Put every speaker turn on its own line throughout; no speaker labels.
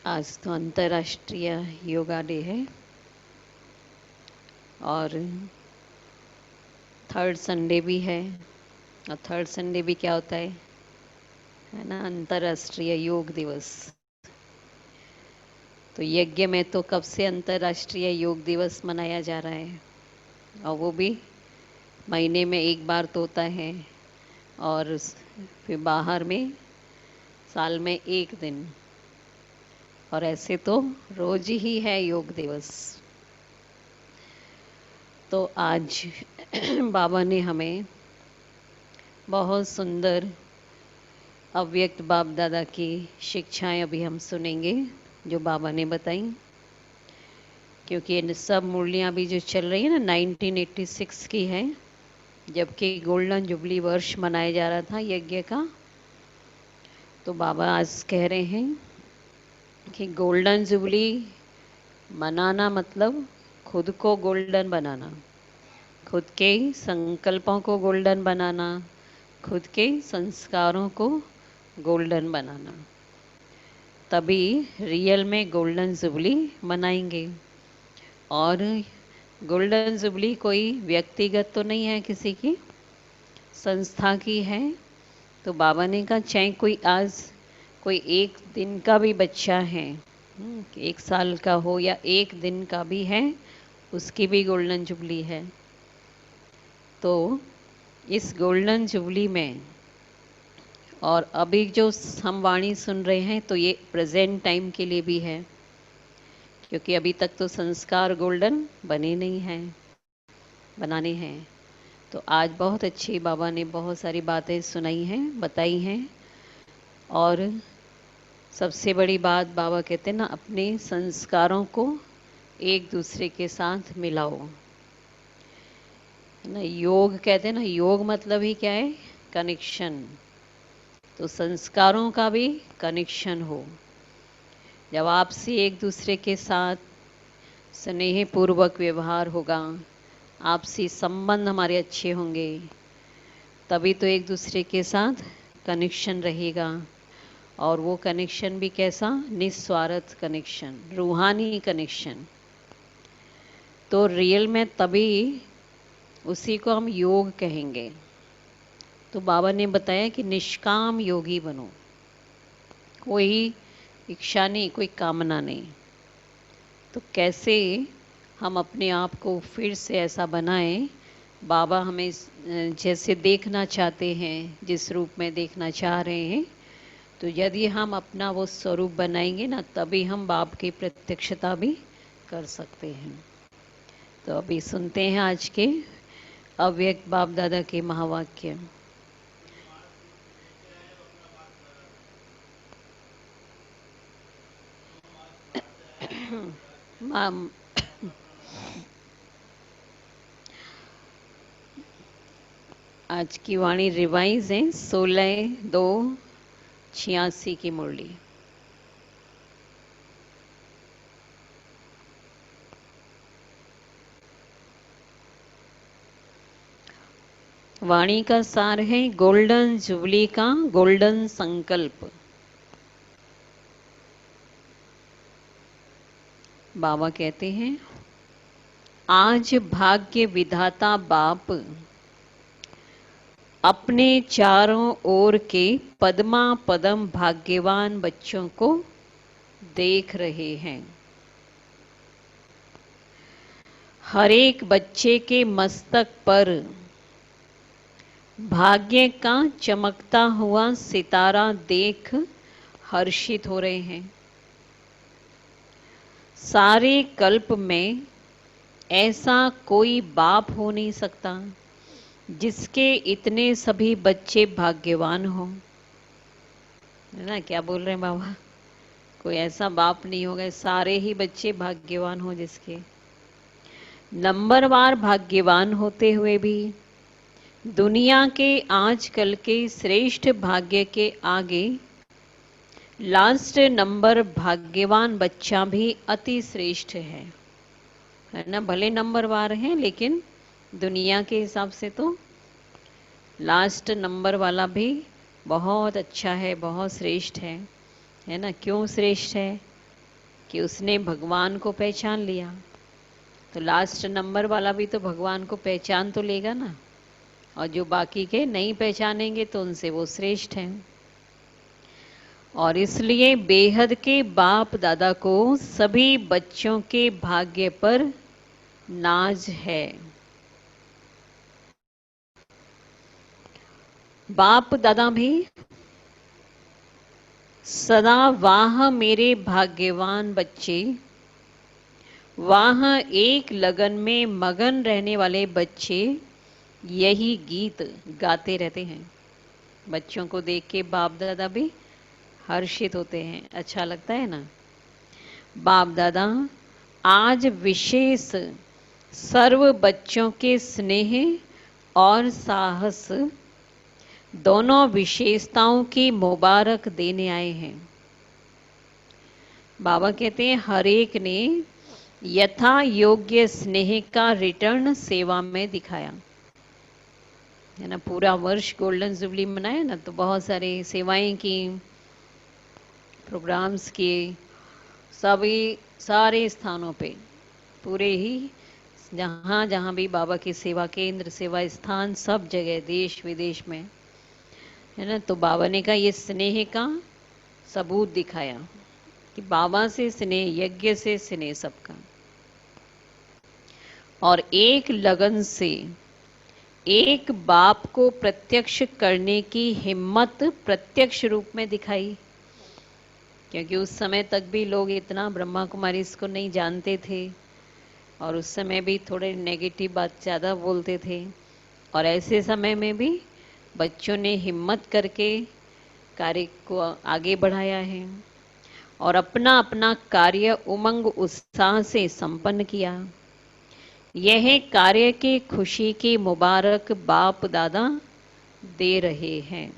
आज तो अंतर्राष्ट्रीय योगा डे है और थर्ड संडे भी है। और थर्ड संडे भी क्या होता है ना, अंतर्राष्ट्रीय योग दिवस। तो यज्ञ में तो कब से अंतर्राष्ट्रीय योग दिवस मनाया जा रहा है, और वो भी महीने में एक बार तो होता है, और फिर बाहर में साल में एक दिन, और ऐसे तो रोज ही है योग दिवस। तो आज बाबा ने हमें बहुत सुंदर अव्यक्त बाप दादा की शिक्षाएं अभी हम सुनेंगे जो बाबा ने बताई, क्योंकि इन सब मुरलियाँ भी जो चल रही है ना 1986 की है, जबकि गोल्डन जुबली वर्ष मनाया जा रहा था यज्ञ का। तो बाबा आज कह रहे हैं कि गोल्डन जुबली मनाना मतलब खुद को गोल्डन बनाना, खुद के संकल्पों को गोल्डन बनाना, खुद के संस्कारों को गोल्डन बनाना, तभी रियल में गोल्डन जुबली मनाएंगे। और गोल्डन जुबली कोई व्यक्तिगत तो नहीं है, किसी की संस्था की है। तो बाबा ने कहा चाहे कोई आज कोई एक दिन का भी बच्चा है, 1 साल का हो या एक दिन का भी है, उसकी भी गोल्डन जुबली है। तो इस गोल्डन जुबली में, और अभी जो हम वाणी सुन रहे हैं तो ये प्रेजेंट टाइम के लिए भी है, क्योंकि अभी तक तो संस्कार गोल्डन बने नहीं हैं, बनाने हैं। तो आज बहुत अच्छी बाबा ने बहुत सारी बातें सुनाई हैं, बताई हैं। और सबसे बड़ी बात बाबा कहते हैं ना, अपने संस्कारों को एक दूसरे के साथ मिलाओ। ना योग कहते हैं ना, योग मतलब ही क्या है, कनेक्शन। तो संस्कारों का भी कनेक्शन हो। जब आपसे एक दूसरे के साथ स्नेह पूर्वक व्यवहार होगा, आपसी संबंध हमारे अच्छे होंगे, तभी तो एक दूसरे के साथ कनेक्शन रहेगा। और वो कनेक्शन भी कैसा, निस्वार्थ कनेक्शन, रूहानी कनेक्शन। तो रियल में तभी उसी को हम योग कहेंगे। तो बाबा ने बताया कि निष्काम योगी बनो, कोई इच्छा नहीं, कोई कामना नहीं। तो कैसे हम अपने आप को फिर से ऐसा बनाएं, बाबा हमें जैसे देखना चाहते हैं, जिस रूप में देखना चाह रहे हैं, तो यदि हम अपना वो स्वरूप बनाएंगे ना, तभी हम बाप की प्रत्यक्षता भी कर सकते हैं। तो अभी सुनते हैं आज के अव्यक्त बाप दादा के महावाक्य। आज की वाणी रिवाइज है, 16/2/86 की मुरली। वाणी का सार है गोल्डन जुबली का गोल्डन संकल्प। बाबा कहते हैं, आज भाग्य विधाता बाप अपने चारों ओर के पद्मा पदम भाग्यवान बच्चों को देख रहे हैं। हर एक बच्चे के मस्तक पर भाग्य का चमकता हुआ सितारा देख हर्षित हो रहे हैं। सारे कल्प में ऐसा कोई बाप हो नहीं सकता जिसके इतने सभी बच्चे भाग्यवान हो, है ना। क्या बोल रहे हैं बाबा, कोई ऐसा बाप नहीं होगा, सारे ही बच्चे भाग्यवान हो, जिसके नंबरवार भाग्यवान होते हुए भी दुनिया के आजकल के श्रेष्ठ भाग्य के आगे लास्ट नंबर भाग्यवान बच्चा भी अति श्रेष्ठ है ना। भले नंबरवार हैं, लेकिन दुनिया के हिसाब से तो लास्ट नंबर वाला भी बहुत अच्छा है, बहुत श्रेष्ठ है ना। क्यों श्रेष्ठ है, कि उसने भगवान को पहचान लिया, तो लास्ट नंबर वाला भी तो भगवान को पहचान तो लेगा ना, और जो बाकी के नहीं पहचानेंगे तो उनसे वो श्रेष्ठ हैं। और इसलिए बेहद के बाप दादा को सभी बच्चों के भाग्य पर नाज है। बाप दादा भी सदा वाह मेरे भाग्यवान बच्चे, वाह एक लगन में मगन रहने वाले बच्चे, यही गीत गाते रहते हैं। बच्चों को देख के बाप दादा भी हर्षित होते हैं, अच्छा लगता है ना। बाप दादा आज विशेष सर्व बच्चों के स्नेह और साहस दोनों विशेषताओं की मुबारक देने आए हैं। बाबा कहते हैं हर एक ने यथा योग्य स्नेह का रिटर्न सेवा में दिखाया है ना। पूरा वर्ष गोल्डन जुबली मनाया ना, तो बहुत सारी सेवाएं की, प्रोग्राम्स किए, सभी सारे स्थानों पे, पूरे ही जहाँ जहाँ भी बाबा की सेवा केंद्र, सेवा स्थान, सब जगह देश विदेश में, है ना। तो बाबा ने कहा ये स्नेह का सबूत दिखाया कि बाबा से स्नेह, यज्ञ से स्नेह सबका, और एक लगन से एक बाप को प्रत्यक्ष करने की हिम्मत प्रत्यक्ष रूप में दिखाई। क्योंकि उस समय तक भी लोग इतना ब्रह्मा कुमारी इसको नहीं जानते थे, और उस समय भी थोड़े नेगेटिव बात ज़्यादा बोलते थे, और ऐसे समय में भी बच्चों ने हिम्मत करके कार्य को आगे बढ़ाया है और अपना अपना कार्य उमंग उत्साह से संपन्न किया। यह कार्य की खुशी की मुबारक बाप दादा दे रहे हैं।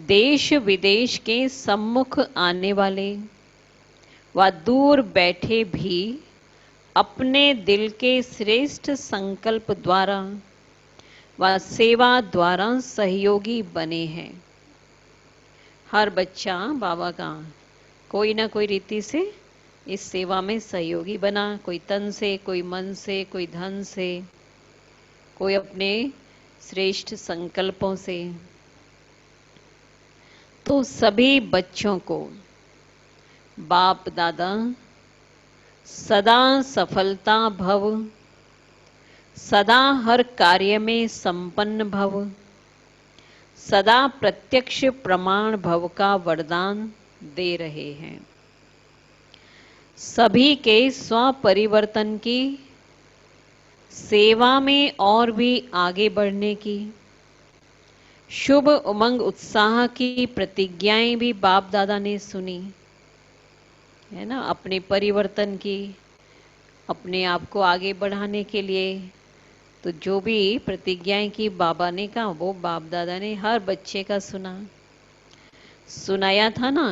देश विदेश के सम्मुख आने वाले व दूर बैठे भी अपने दिल के श्रेष्ठ संकल्प द्वारा व सेवा द्वारा सहयोगी बने हैं। हर बच्चा बाबा का कोई ना कोई रीति से इस सेवा में सहयोगी बना, कोई तन से, कोई मन से, कोई धन से, कोई अपने श्रेष्ठ संकल्पों से। तो सभी बच्चों को बाप दादा सदा सफलता भव, सदा हर कार्य में संपन्न भव, सदा प्रत्यक्ष प्रमाण भव का वरदान दे रहे हैं। सभी के स्वपरिवर्तन की, सेवा में और भी आगे बढ़ने की, शुभ उमंग उत्साह की प्रतिज्ञाएं भी बाप दादा ने सुनी है ना। अपने परिवर्तन की, अपने आप को आगे बढ़ाने के लिए, तो जो भी प्रतिज्ञाएं की बाबा ने कहा वो बाप दादा ने हर बच्चे का सुनाया था ना,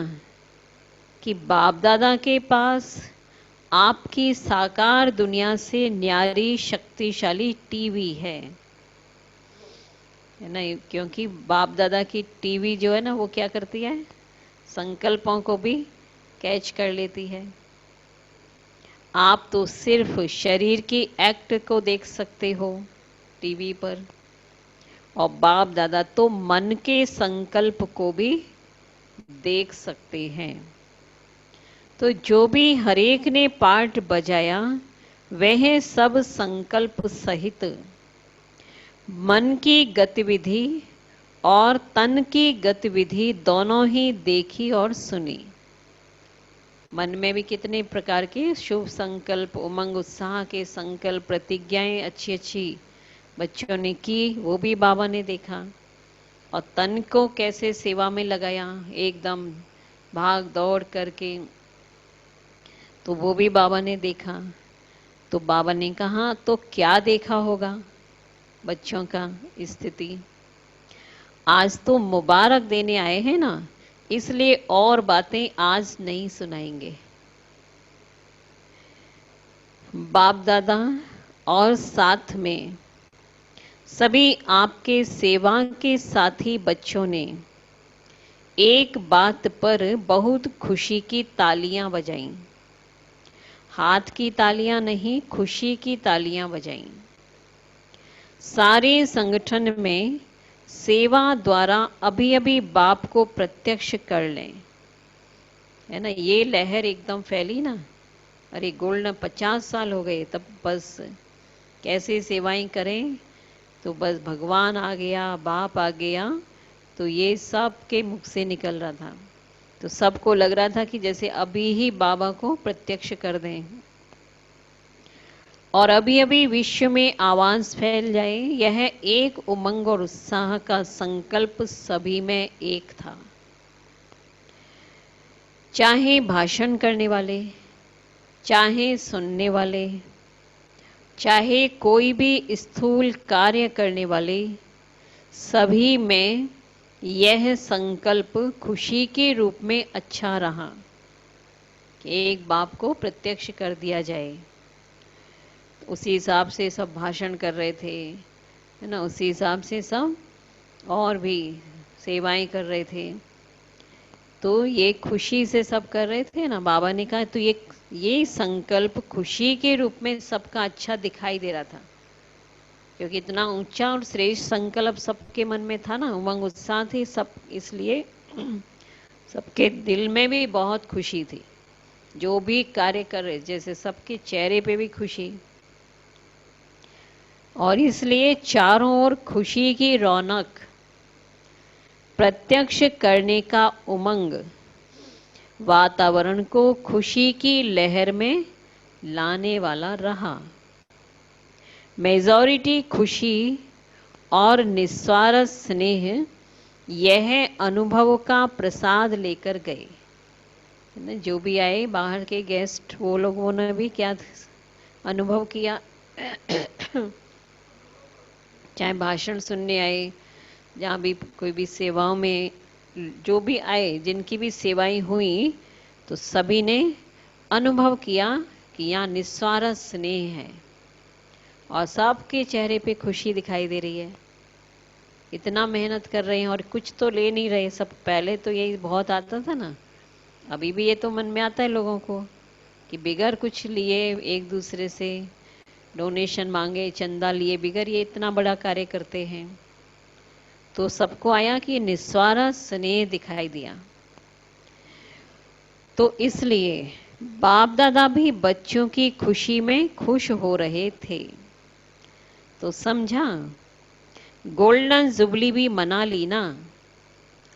कि बाप दादा के पास आपकी साकार दुनिया से न्यारी शक्तिशाली टीवी है ना। क्योंकि बाप दादा की टीवी जो है ना, वो क्या करती है, संकल्पों को भी कैच कर लेती है। आप तो सिर्फ शरीर की एक्ट को देख सकते हो टीवी पर, और बाप दादा तो मन के संकल्प को भी देख सकते हैं। तो जो भी हरेक ने पाठ बजाया वह सब संकल्प सहित मन की गतिविधि और तन की गतिविधि दोनों ही देखी और सुनी। मन में भी कितने प्रकार के शुभ संकल्प, उमंग उत्साह के संकल्प, प्रतिज्ञाएं अच्छी अच्छी बच्चों ने की, वो भी बाबा ने देखा। और तन को कैसे सेवा में लगाया, एकदम भाग दौड़ करके, तो वो भी बाबा ने देखा। तो बाबा ने कहा तो क्या देखा होगा बच्चों का स्थिति। आज तो मुबारक देने आए हैं ना, इसलिए और बातें आज नहीं सुनाएंगे। बाप दादा और साथ में सभी आपके सेवा के साथी बच्चों ने एक बात पर बहुत खुशी की तालियां बजाईं। हाथ की तालियां नहीं, खुशी की तालियां बजाईं। सारे संगठन में सेवा द्वारा अभी अभी बाप को प्रत्यक्ष कर लें। है ना, ये लहर एकदम फैली ना। अरे गोल्डन 50 साल हो गए, तब बस कैसे सेवाएं करें, तो बस भगवान आ गया, बाप आ गया, तो ये सब के मुख से निकल रहा था। तो सबको लग रहा था कि जैसे अभी ही बाबा को प्रत्यक्ष कर दें और अभी अभी विश्व में आवाज फैल जाए। यह एक उमंग और उत्साह का संकल्प सभी में एक था। चाहे भाषण करने वाले, चाहे सुनने वाले, चाहे कोई भी स्थूल कार्य करने वाले, सभी में यह संकल्प खुशी के रूप में अच्छा रहा कि एक बाप को प्रत्यक्ष कर दिया जाए। उसी हिसाब से सब भाषण कर रहे थे, है ना, उसी हिसाब से सब और भी सेवाएं कर रहे थे। तो ये खुशी से सब कर रहे थे ना। बाबा ने कहा तो ये संकल्प खुशी के रूप में सबका अच्छा दिखाई दे रहा था, क्योंकि इतना ऊंचा और श्रेष्ठ संकल्प सबके मन में था ना, उमंग उत्साह थी सब, इसलिए सबके दिल में भी बहुत खुशी थी। जो भी कार्य कर रहे, जैसे सबके चेहरे पे भी खुशी, और इसलिए चारों ओर खुशी की रौनक, प्रत्यक्ष करने का उमंग वातावरण को खुशी की लहर में लाने वाला रहा। मेजॉरिटी खुशी और निस्वार्थ स्नेह यह अनुभव का प्रसाद लेकर गए। जो भी आए बाहर के गेस्ट, वो लोगों ने भी क्या अनुभव किया चाहे भाषण सुनने आए, जहाँ भी कोई भी सेवाओं में जो भी आए, जिनकी भी सेवाएं हुई, तो सभी ने अनुभव किया कि यहाँ निस्वार्थ स्नेह है और सबके चेहरे पे खुशी दिखाई दे रही है। इतना मेहनत कर रहे हैं और कुछ तो ले नहीं रहे सब। पहले तो यही बहुत आता था ना, अभी भी ये तो मन में आता है लोगों को कि बिगर कुछ लिए एक दूसरे से डोनेशन मांगे, चंदा लिए बिगर ये इतना बड़ा कार्य करते हैं। तो सबको आया कि निस्वार्थ स्नेह दिखाई दिया। तो इसलिए बाप दादा भी बच्चों की खुशी में खुश हो रहे थे। तो समझा, गोल्डन जुबली भी मना ली ना,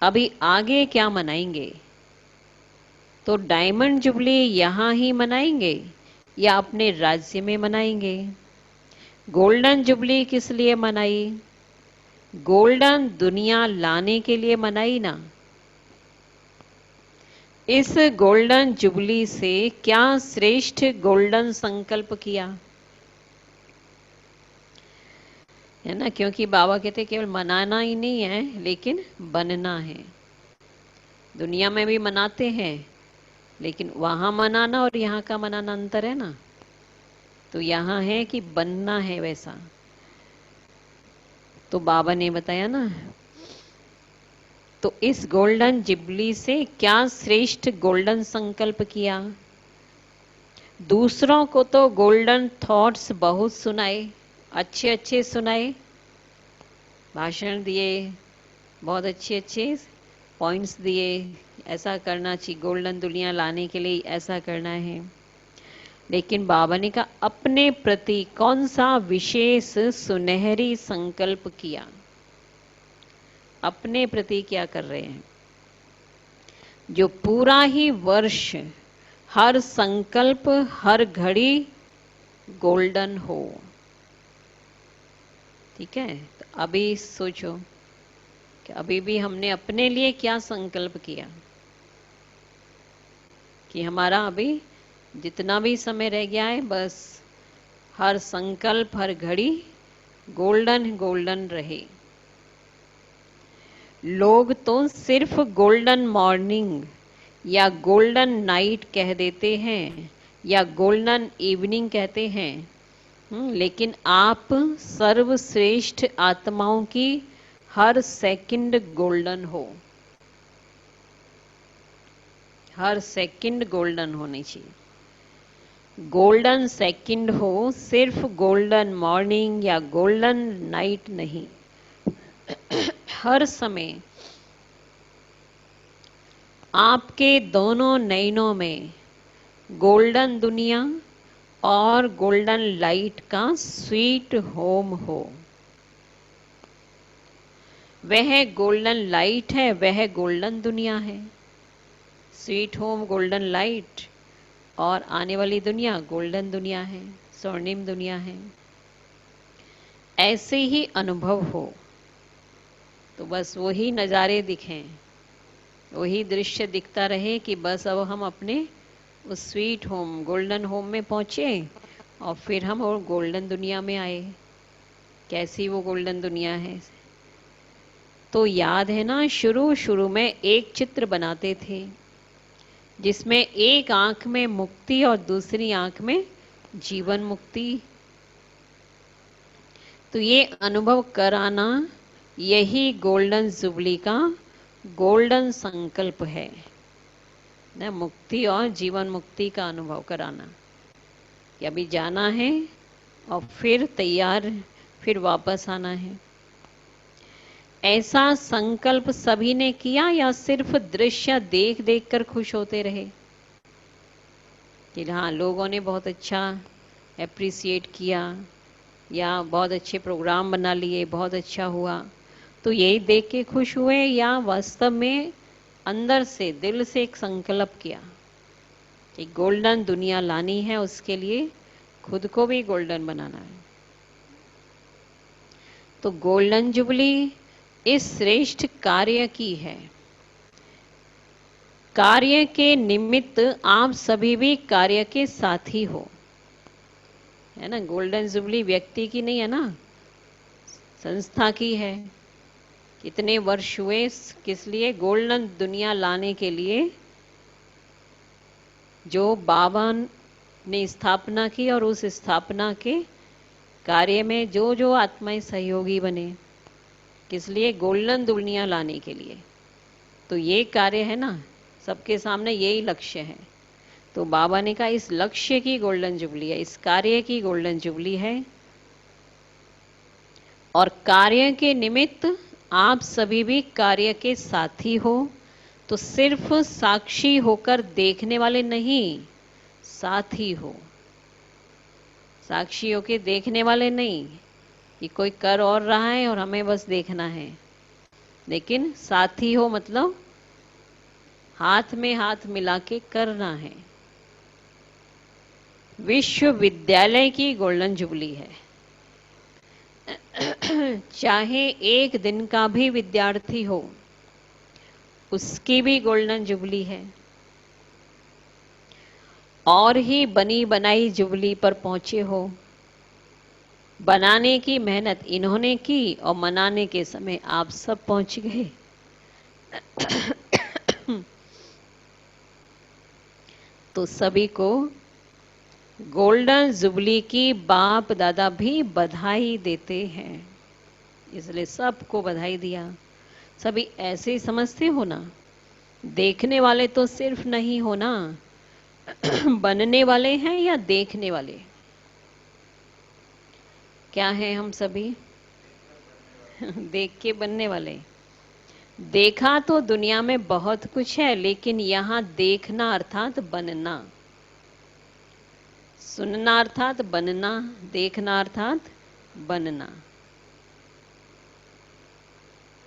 अभी आगे क्या मनाएंगे? तो डायमंड जुबली यहाँ ही मनाएंगे या अपने राज्य में मनाएंगे? गोल्डन जुबली किस लिए मनाई? गोल्डन दुनिया लाने के लिए मनाई ना। इस गोल्डन जुबली से क्या श्रेष्ठ गोल्डन संकल्प किया, है ना। क्योंकि बाबा कहते केवल मनाना ही नहीं है, लेकिन बनना है। दुनिया में भी मनाते हैं, लेकिन वहां मनाना और यहाँ का मनाना अंतर है ना। तो यहाँ है कि बनना है वैसा। तो बाबा ने बताया ना, तो इस गोल्डन जुबली से क्या श्रेष्ठ गोल्डन संकल्प किया। दूसरों को तो गोल्डन थॉट्स बहुत सुनाए, अच्छे अच्छे सुनाए, भाषण दिए, बहुत अच्छे अच्छे पॉइंट्स दिए, ऐसा करना चाहिए, गोल्डन दुनिया लाने के लिए ऐसा करना है। लेकिन बाबा ने कहा अपने प्रति कौन सा विशेष सुनहरी संकल्प किया। अपने प्रति क्या कर रहे हैं, जो पूरा ही वर्ष हर संकल्प हर घड़ी गोल्डन हो। ठीक है, तो अभी सोचो कि अभी भी हमने अपने लिए क्या संकल्प किया कि हमारा अभी जितना भी समय रह गया है, बस हर संकल्प हर घड़ी गोल्डन गोल्डन रहे। लोग तो सिर्फ गोल्डन मॉर्निंग या गोल्डन नाइट कह देते हैं या गोल्डन इवनिंग कहते हैं, लेकिन आप सर्वश्रेष्ठ आत्माओं की हर सेकंड गोल्डन हो। हर सेकंड गोल्डन होनी चाहिए। गोल्डन सेकंड हो, सिर्फ गोल्डन मॉर्निंग या गोल्डन नाइट नहीं। हर समय आपके दोनों नयनों में गोल्डन दुनिया और गोल्डन लाइट का स्वीट होम हो। वह गोल्डन लाइट है, वह गोल्डन दुनिया है। स्वीट होम गोल्डन लाइट और आने वाली दुनिया गोल्डन दुनिया है, स्वर्णिम दुनिया है। ऐसे ही अनुभव हो तो बस वही नज़ारे दिखें, वही दृश्य दिखता रहे कि बस अब हम अपने उस स्वीट होम गोल्डन होम में पहुँचे और फिर हम और गोल्डन दुनिया में आए। कैसी वो गोल्डन दुनिया है? तो याद है ना, शुरू शुरू में एक चित्र बनाते थे जिसमें एक आंख में मुक्ति और दूसरी आंख में जीवन मुक्ति। तो ये अनुभव कराना, यही गोल्डन जुबली का गोल्डन संकल्प है ना, मुक्ति और जीवन मुक्ति का अनुभव कराना कि अभी जाना है और फिर तैयार, फिर वापस आना है। ऐसा संकल्प सभी ने किया या सिर्फ दृश्य देख देख कर खुश होते रहे कि हाँ लोगों ने बहुत अच्छा एप्रिसिएट किया या बहुत अच्छे प्रोग्राम बना लिए, बहुत अच्छा हुआ, तो यही देख के खुश हुए, या वास्तव में अंदर से दिल से एक संकल्प किया कि गोल्डन दुनिया लानी है, उसके लिए खुद को भी गोल्डन बनाना है। तो गोल्डन जुबली इस श्रेष्ठ कार्य की है। कार्य के निमित्त आप सभी भी कार्य के साथी हो, है ना। गोल्डन जुबली व्यक्ति की नहीं है ना, संस्था की है। कितने वर्ष हुए किस लिए? गोल्डन दुनिया लाने के लिए जो बाबा ने स्थापना की, और उस स्थापना के कार्य में जो जो आत्माएं सहयोगी बने, किस लिए? गोल्डन दुनिया लाने के लिए। तो ये कार्य है ना, सबके सामने यही लक्ष्य है। तो बाबा ने कहा इस लक्ष्य की गोल्डन जुबली है, इस कार्य की गोल्डन जुबली है, और कार्य के निमित्त आप सभी भी कार्य के साथी हो। तो सिर्फ साक्षी होकर देखने वाले नहीं, साथी हो। साक्षी होकर देखने वाले नहीं कि कोई कर और रहा है और हमें बस देखना है, लेकिन साथी हो मतलब हाथ में हाथ मिला के करना है। विश्वविद्यालय की गोल्डन जुबली है। चाहे एक दिन का भी विद्यार्थी हो, उसकी भी गोल्डन जुबली है। और ही बनी बनाई जुबली पर पहुंचे हो। बनाने की मेहनत इन्होंने की और मनाने के समय आप सब पहुंच गए। तो सभी को गोल्डन जुबली की बाप दादा भी बधाई देते हैं, इसलिए सबको बधाई दिया। सभी ऐसे ही समझते हो ना, देखने वाले तो सिर्फ नहीं हो ना, बनने वाले हैं या देखने वाले? क्या है हम सभी? देख के बनने वाले। देखा तो दुनिया में बहुत कुछ है, लेकिन यहां देखना अर्थात बनना, सुनना अर्थात बनना, देखना अर्थात बनना।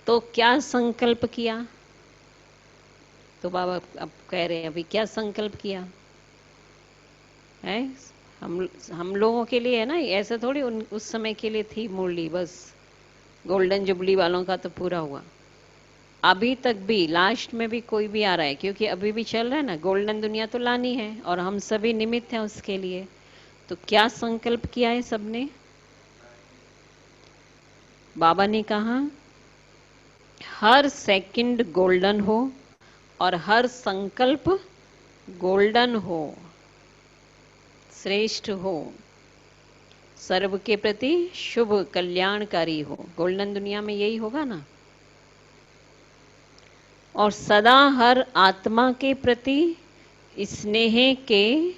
तो क्या संकल्प किया? तो बाबा अब कह रहे हैं अभी क्या संकल्प किया है? हम लोगों के लिए है ना, ऐसे थोड़ी उस समय के लिए थी मुरली, बस गोल्डन जुबली वालों का तो पूरा हुआ। अभी तक भी लास्ट में भी कोई भी आ रहा है, क्योंकि अभी भी चल रहा है ना, गोल्डन दुनिया तो लानी है और हम सभी निमित्त हैं उसके लिए। तो क्या संकल्प किया है सबने? बाबा ने कहा हर सेकंड गोल्डन हो और हर संकल्प गोल्डन हो, श्रेष्ठ हो, सर्व के प्रति शुभ कल्याणकारी हो। गोल्डन दुनिया में यही होगा ना। और सदा हर आत्मा के प्रति स्नेह के,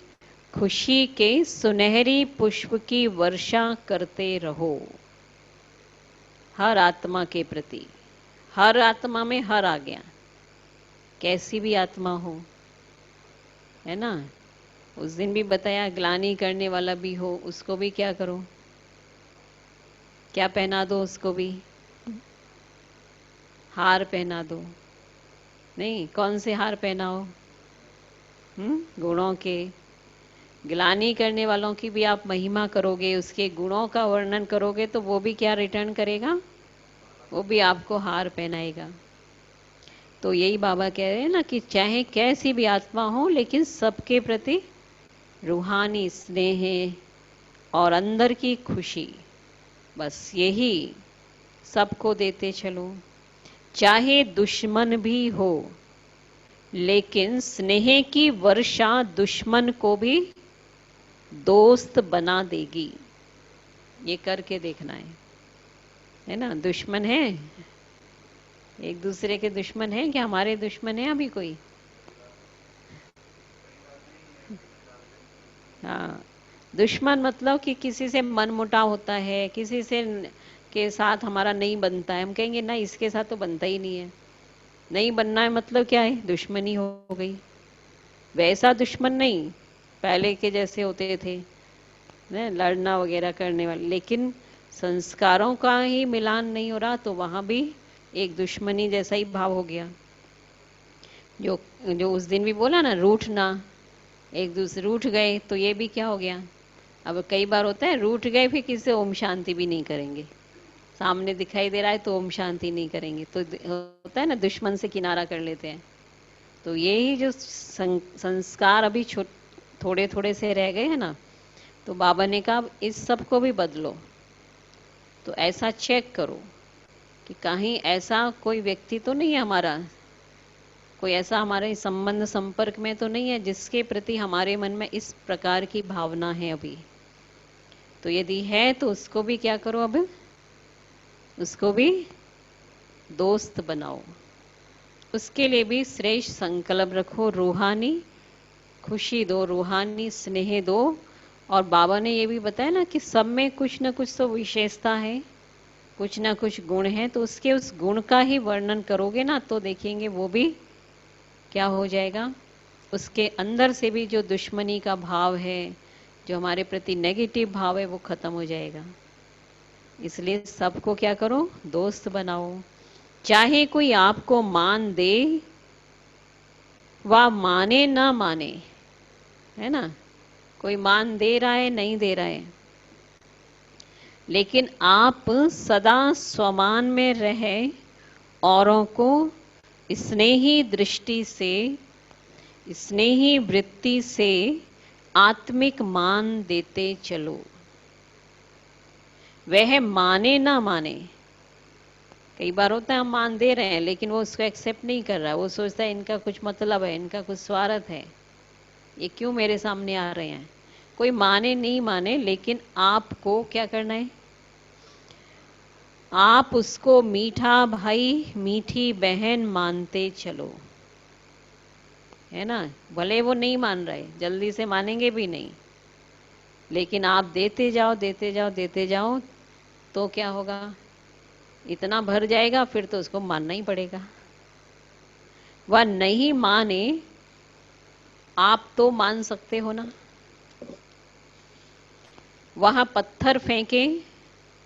खुशी के सुनहरी पुष्प की वर्षा करते रहो हर आत्मा के प्रति। हर आत्मा में हर आ गया, कैसी भी आत्मा हो, है ना। उस दिन भी बताया, ग्लानि करने वाला भी हो, उसको भी क्या करो, क्या पहना दो उसको भी, हार पहना दो। नहीं, कौन से हार पहनाओ? गुणों के। ग्लानि करने वालों की भी आप महिमा करोगे, उसके गुणों का वर्णन करोगे, तो वो भी क्या रिटर्न करेगा? वो भी आपको हार पहनाएगा। तो यही बाबा कह रहे हैं ना कि चाहे कैसी भी आत्मा हो, लेकिन सबके प्रति रूहानी स्नेह और अंदर की खुशी, बस यही सबको देते चलो। चाहे दुश्मन भी हो, लेकिन स्नेह की वर्षा दुश्मन को भी दोस्त बना देगी। ये करके देखना है ना। दुश्मन है, एक दूसरे के दुश्मन है क्या? हमारे दुश्मन है अभी कोई? हाँ, दुश्मन मतलब कि किसी से मनमुटाव होता है, किसी से के साथ हमारा नहीं बनता है, हम कहेंगे ना इसके साथ तो बनता ही नहीं है। नहीं बनना है मतलब क्या है? दुश्मनी हो गई। वैसा दुश्मन नहीं, पहले के जैसे होते थे ना, लड़ना वगैरह करने वाले, लेकिन संस्कारों का ही मिलान नहीं हो रहा, तो वहां भी एक दुश्मनी जैसा ही भाव हो गया। जो जो उस दिन भी बोला ना, रूठना, एक दूसरे रूठ गए, तो ये भी क्या हो गया? अब कई बार होता है रूठ गए, फिर किसी से ओम शांति भी नहीं करेंगे, सामने दिखाई दे रहा है तो ओम शांति नहीं करेंगे, तो होता है ना, दुश्मन से किनारा कर लेते हैं। तो यही जो संस्कार अभी थोड़े थोड़े से रह गए हैं ना, तो बाबा ने कहा इस सब को भी बदलो। तो ऐसा चेक करो कि कहीं ऐसा कोई व्यक्ति तो नहीं है हमारा, कोई ऐसा हमारे संबंध संपर्क में तो नहीं है जिसके प्रति हमारे मन में इस प्रकार की भावना है अभी। तो यदि है तो उसको भी क्या करो, अब उसको भी दोस्त बनाओ। उसके लिए भी श्रेष्ठ संकल्प रखो, रूहानी खुशी दो, रूहानी स्नेह दो। और बाबा ने ये भी बताया ना कि सब में कुछ ना कुछ तो विशेषता है, कुछ ना कुछ गुण है, तो उसके उस गुण का ही वर्णन करोगे ना, तो देखेंगे वो भी क्या हो जाएगा, उसके अंदर से भी जो दुश्मनी का भाव है, जो हमारे प्रति नेगेटिव भाव है, वो खत्म हो जाएगा। इसलिए सबको क्या करो, दोस्त बनाओ। चाहे कोई आपको मान दे व माने ना माने, है ना, कोई मान दे रहा है नहीं दे रहा है, लेकिन आप सदा स्वमान में रहे, औरों को स्नेही दृष्टि से, स्नेही वृत्ति से आत्मिक मान देते चलो। वह माने ना माने, कई बार होता है हम मान दे रहे हैं लेकिन वो उसको एक्सेप्ट नहीं कर रहा, वो सोचता है इनका कुछ मतलब है, इनका कुछ स्वार्थ है, ये क्यों मेरे सामने आ रहे हैं। कोई माने नहीं माने, लेकिन आपको क्या करना है, आप उसको मीठा भाई मीठी बहन मानते चलो, है ना। भले वो नहीं मान रहे, जल्दी से मानेंगे भी नहीं, लेकिन आप देते जाओ देते जाओ देते जाओ, तो क्या होगा, इतना भर जाएगा, फिर तो उसको मानना ही पड़ेगा। वह नहीं माने, आप तो मान सकते हो ना। वहां पत्थर फेंके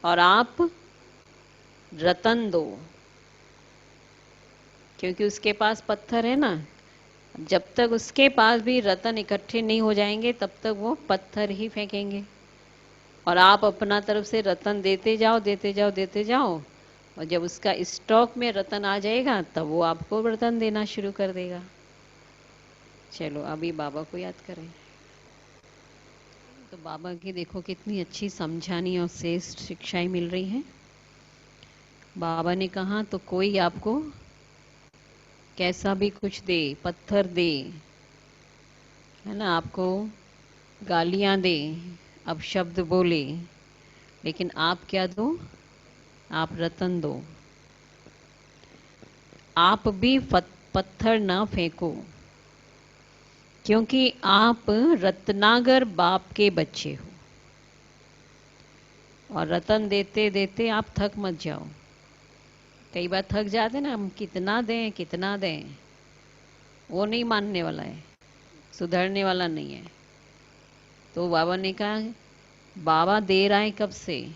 और आप रतन दो, क्योंकि उसके पास पत्थर है ना। जब तक उसके पास भी रतन इकट्ठे नहीं हो जाएंगे, तब तक वो पत्थर ही फेंकेंगे। और आप अपना तरफ से रतन देते जाओ देते जाओ देते जाओ, और जब उसका स्टॉक में रतन आ जाएगा, तब वो आपको रतन देना शुरू कर देगा। चलो अभी बाबा को याद करें। तो बाबा की देखो कितनी अच्छी समझानी और श्रेष्ठ शिक्षाएं मिल रही हैं। बाबा ने कहा तो कोई आपको कैसा भी कुछ दे, पत्थर दे, है ना, आपको गालियां दे, अपशब्द बोले, लेकिन आप क्या दो, आप रतन दो। आप भी पत्थर ना फेंको, क्योंकि आप रत्नागर बाप के बच्चे हो, और रतन देते देते आप थक मत जाओ। कई बार थक जाते ना, हम कितना दें कितना दें, वो नहीं मानने वाला है, सुधरने वाला नहीं है। तो बाबा ने कहा, बाबा दे रहा है कब से,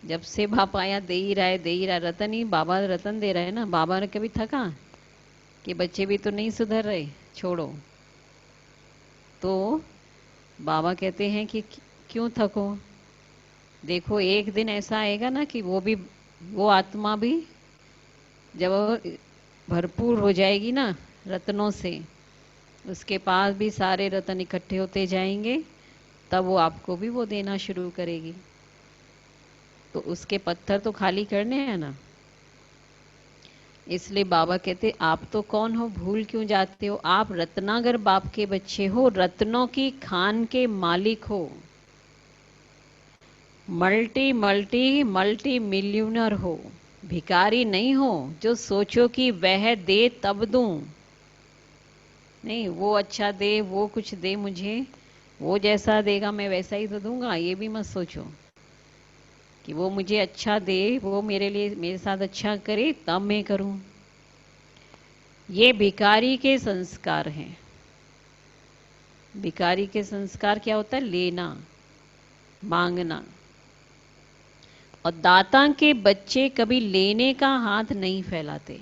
जब से बाप आया दे ही रहा है, दे ही रहा है। रतन ही बाबा रतन दे रहा है ना। बाबा ने कभी थका कि बच्चे भी तो नहीं सुधर रहे, छोड़ो। तो बाबा कहते हैं कि क्यों थको, देखो एक दिन ऐसा आएगा ना कि वो आत्मा भी जब भरपूर हो जाएगी ना रत्नों से, उसके पास भी सारे रत्न इकट्ठे होते जाएंगे, तब वो आपको भी वो देना शुरू करेगी। तो उसके पत्थर तो खाली करने हैं ना। इसलिए बाबा कहते, आप तो कौन हो, भूल क्यों जाते हो, आप रत्नागर बाप के बच्चे हो, रत्नों की खान के मालिक हो, मल्टी मल्टी मल्टी मिलियनर हो, भिखारी नहीं हो जो सोचो कि वह दे तब दूं। नहीं, वो अच्छा दे, वो कुछ दे मुझे, वो जैसा देगा मैं वैसा ही तो दूंगा, ये भी मत सोचो कि वो मुझे अच्छा दे, वो मेरे लिए मेरे साथ अच्छा करे तब मैं करूं। ये भिखारी के संस्कार हैं। भिखारी के संस्कार क्या होता है, लेना, मांगना। और दाता के बच्चे कभी लेने का हाथ नहीं फैलाते।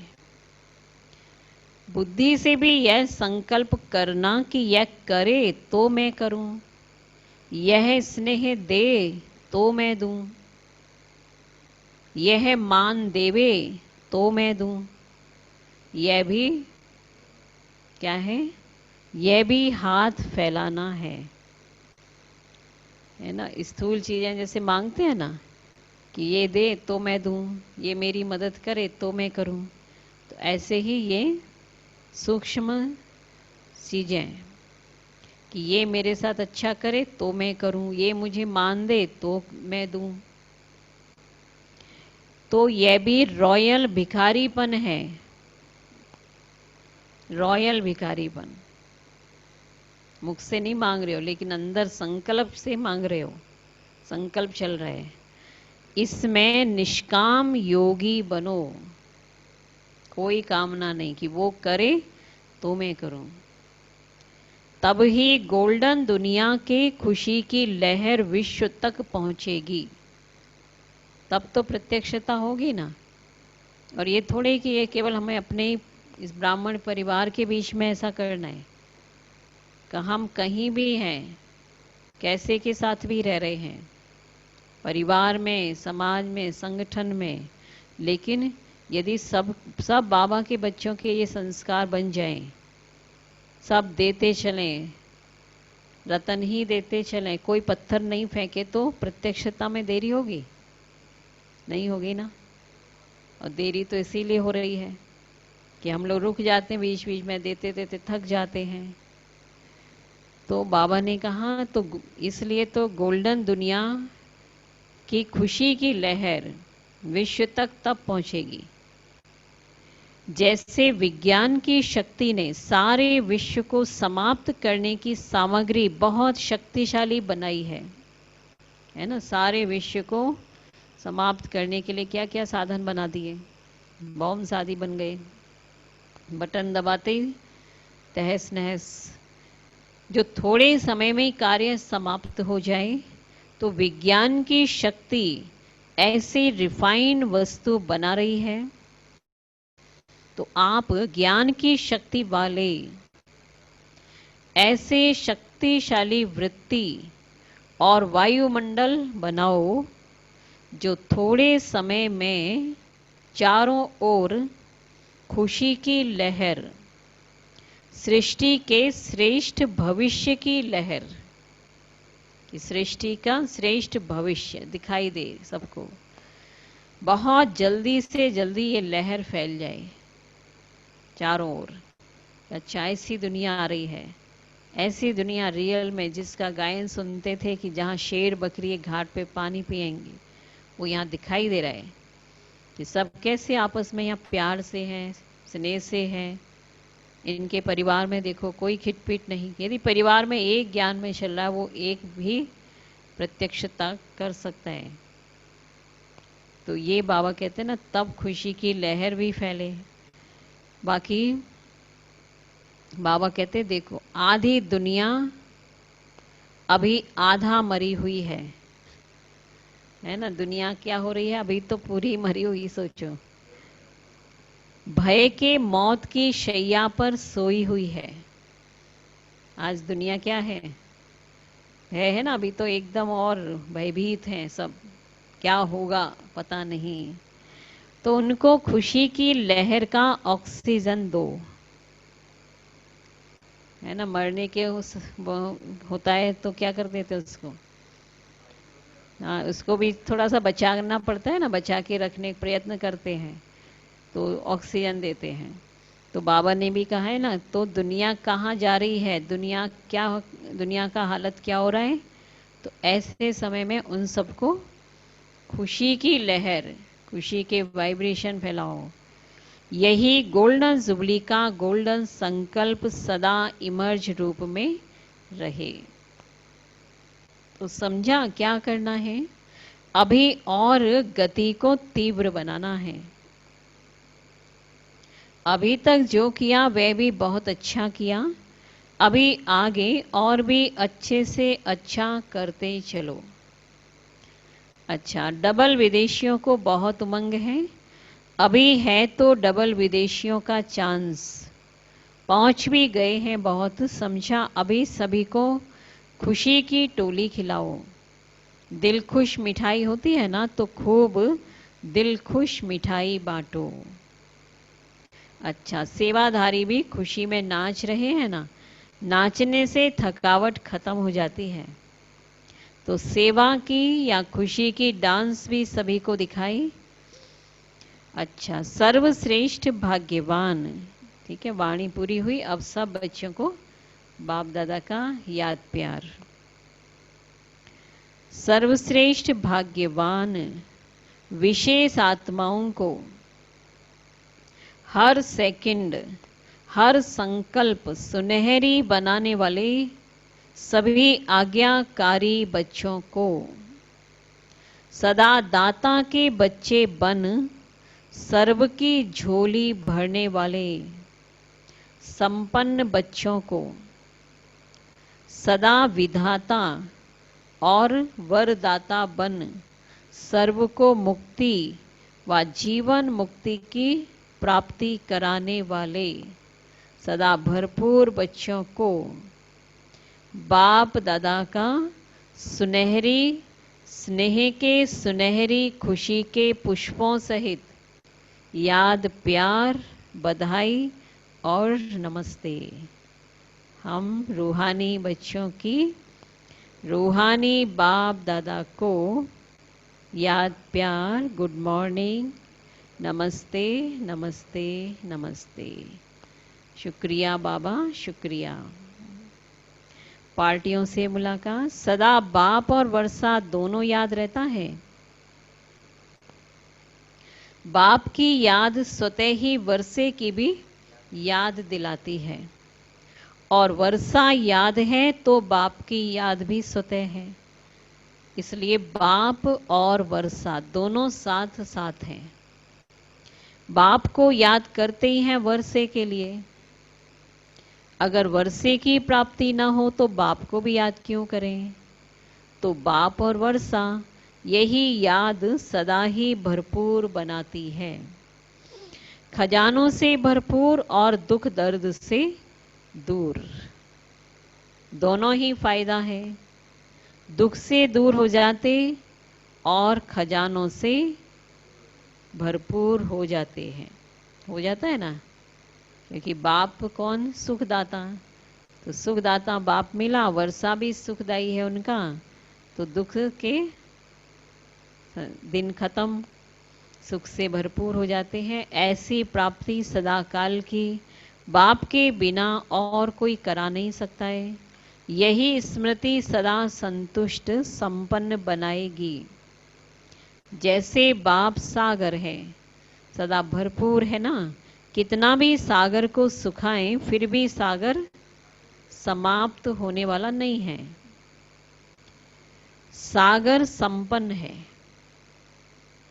बुद्धि से भी यह संकल्प करना कि यह करे तो मैं करूं, यह स्नेह दे तो मैं दूं, यह मान देवे तो मैं दूं। यह भी क्या है, यह भी हाथ फैलाना है ना। स्थूल चीजें जैसे मांगते हैं ना कि ये दे तो मैं दूं, ये मेरी मदद करे तो मैं करूं, तो ऐसे ही ये सूक्ष्म चीजें कि ये मेरे साथ अच्छा करे तो मैं करूं, ये मुझे मान दे तो मैं दूं। तो यह भी रॉयल भिखारीपन है, रॉयल भिखारीपन। मुख से नहीं मांग रहे हो, लेकिन अंदर संकल्प से मांग रहे हो, संकल्प चल रहा है। इसमें निष्काम योगी बनो, कोई कामना नहीं कि वो करे तो मैं करूं। तब ही गोल्डन दुनिया के खुशी की लहर विश्व तक पहुंचेगी, तब तो प्रत्यक्षता होगी ना। और ये थोड़े कि ये केवल हमें अपने इस ब्राह्मण परिवार के बीच में ऐसा करना है, कि हम कहीं भी हैं, कैसे के साथ भी रह रहे हैं, परिवार में, समाज में, संगठन में, लेकिन यदि सब सब बाबा के बच्चों के ये संस्कार बन जाएं, सब देते चलें, रतन ही देते चलें, कोई पत्थर नहीं फेंके, तो प्रत्यक्षता में देरी होगी, नहीं होगी ना। और देरी तो इसीलिए हो रही है कि हम लोग रुक जाते हैं, बीच बीच में देते देते थक जाते हैं। तो बाबा ने कहा, तो इसलिए तो गोल्डन दुनिया की खुशी की लहर विश्व तक तब पहुंचेगी जैसे विज्ञान की शक्ति ने सारे विश्व को समाप्त करने की सामग्री बहुत शक्तिशाली बनाई है ना। सारे विश्व को समाप्त करने के लिए क्या क्या साधन बना दिए, बॉम्ब आदि बन गए, बटन दबाते ही तहस नहस। जो थोड़े समय में कार्य समाप्त हो जाए, तो विज्ञान की शक्ति ऐसी रिफाइंड वस्तु बना रही है। तो आप ज्ञान की शक्ति वाले ऐसे शक्तिशाली वृत्ति और वायुमंडल बनाओ, जो थोड़े समय में चारों ओर खुशी की लहर, सृष्टि के श्रेष्ठ भविष्य की लहर, कि सृष्टि का श्रेष्ठ भविष्य दिखाई दे सबको, बहुत जल्दी से जल्दी ये लहर फैल जाए चारों ओर। अच्छा, ऐसी दुनिया आ रही है, ऐसी दुनिया रियल में, जिसका गायन सुनते थे कि जहाँ शेर बकरी घाट पे पानी पिएंगे, वो यहाँ दिखाई दे रहा है कि सब कैसे आपस में यहाँ प्यार से हैं, स्नेह से हैं, इनके परिवार में देखो कोई खिटपिट नहीं। यदि परिवार में एक ज्ञान में चल रहा है, वो एक भी प्रत्यक्षता कर सकता है। तो ये बाबा कहते हैं ना, तब खुशी की लहर भी फैले। बाकी बाबा कहते देखो, आधी दुनिया अभी आधा मरी हुई है ना। दुनिया क्या हो रही है, अभी तो पूरी मरी हुई। सोचो, भय के मौत की शैया पर सोई हुई है। आज दुनिया क्या है ना, अभी तो एकदम और भयभीत हैं सब, क्या होगा पता नहीं। तो उनको खुशी की लहर का ऑक्सीजन दो, है ना। मरने के उस होता है तो क्या कर देते उसको, हाँ, उसको भी थोड़ा सा बचाना पड़ता है ना, बचा के रखने का प्रयत्न करते हैं, तो ऑक्सीजन देते हैं। तो बाबा ने भी कहा है ना, तो दुनिया कहाँ जा रही है, दुनिया का हालत क्या हो रहा है। तो ऐसे समय में उन सबको खुशी की लहर, खुशी के वाइब्रेशन फैलाओ। यही गोल्डन जुबली का गोल्डन संकल्प सदा इमर्ज रूप में रहे। तो समझा क्या करना है, अभी और गति को तीव्र बनाना है। अभी तक जो किया वह भी बहुत अच्छा किया, अभी आगे और भी अच्छे से अच्छा करते चलो। अच्छा, डबल विदेशियों को बहुत उमंग है, अभी है तो डबल विदेशियों का चांस। पहुंच भी गए हैं बहुत, समझा अभी सभी को खुशी की टोली खिलाओ। दिल खुश मिठाई होती है ना, तो खूब दिल खुश मिठाई बांटो। अच्छा, सेवाधारी भी खुशी में नाच रहे हैं ना, नाचने से थकावट खत्म हो जाती है। तो सेवा की या खुशी की डांस भी सभी को दिखाई। अच्छा, सर्वश्रेष्ठ भाग्यवान, ठीक है, वाणी पूरी हुई। अब सब बच्चों को बाप दादा का याद प्यार। सर्वश्रेष्ठ भाग्यवान विशेष आत्माओं को हर सेकंड, हर संकल्प सुनहरी बनाने वाले सभी आज्ञाकारी बच्चों को, सदा दाता के बच्चे बन सर्व की झोली भरने वाले संपन्न बच्चों को, सदा विधाता और वरदाता बन सर्व को मुक्ति व जीवन मुक्ति की प्राप्ति कराने वाले सदा भरपूर बच्चों को बाप दादा का सुनहरी स्नेह के सुनहरी खुशी के पुष्पों सहित याद प्यार बधाई और नमस्ते। हम रूहानी बच्चों की रूहानी बाप दादा को याद प्यार, गुड मॉर्निंग, नमस्ते नमस्ते नमस्ते। शुक्रिया बाबा, शुक्रिया। पार्टियों से मुलाकात, सदा बाप और वर्षा दोनों याद रहता है। बाप की याद स्वतः ही वर्षे की भी याद दिलाती है, और वर्षा याद है तो बाप की याद भी स्वतः है। इसलिए बाप और वर्षा दोनों साथ साथ हैं। बाप को याद करते ही हैं वर्षे के लिए। अगर वर्षे की प्राप्ति ना हो तो बाप को भी याद क्यों करें। तो बाप और वर्षा यही याद सदा ही भरपूर बनाती है, खजानों से भरपूर और दुख दर्द से दूर। दोनों ही फायदा है, दुख से दूर हो जाते और खजानों से भरपूर हो जाते हैं। हो जाता है ना, क्योंकि बाप कौन, सुखदाता। तो सुखदाता बाप मिला, वर्षा भी सुखदाई है उनका, तो दुख के दिन खत्म, सुख से भरपूर हो जाते हैं। ऐसी प्राप्ति सदा काल की बाप के बिना और कोई करा नहीं सकता है। यही स्मृति सदा संतुष्ट संपन्न बनाएगी। जैसे बाप सागर है, सदा भरपूर है ना, कितना भी सागर को सुखाएं फिर भी सागर समाप्त होने वाला नहीं है। सागर संपन्न है,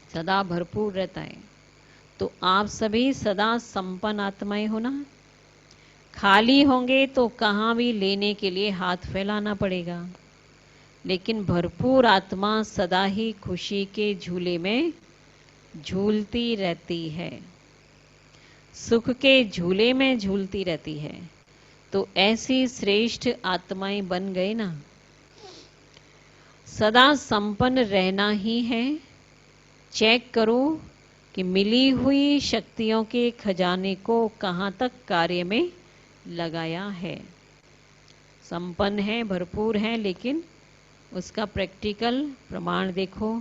सदा भरपूर रहता है। तो आप सभी सदा संपन्न आत्माएं हो ना। खाली होंगे तो कहां भी लेने के लिए हाथ फैलाना पड़ेगा, लेकिन भरपूर आत्मा सदा ही खुशी के झूले में झूलती रहती है, सुख के झूले में झूलती रहती है। तो ऐसी श्रेष्ठ आत्माएं बन गए ना। सदा संपन्न रहना ही है। चेक करो कि मिली हुई शक्तियों के खजाने को कहां तक कार्य में लगाया है। संपन्न है, भरपूर है, लेकिन उसका प्रैक्टिकल प्रमाण देखो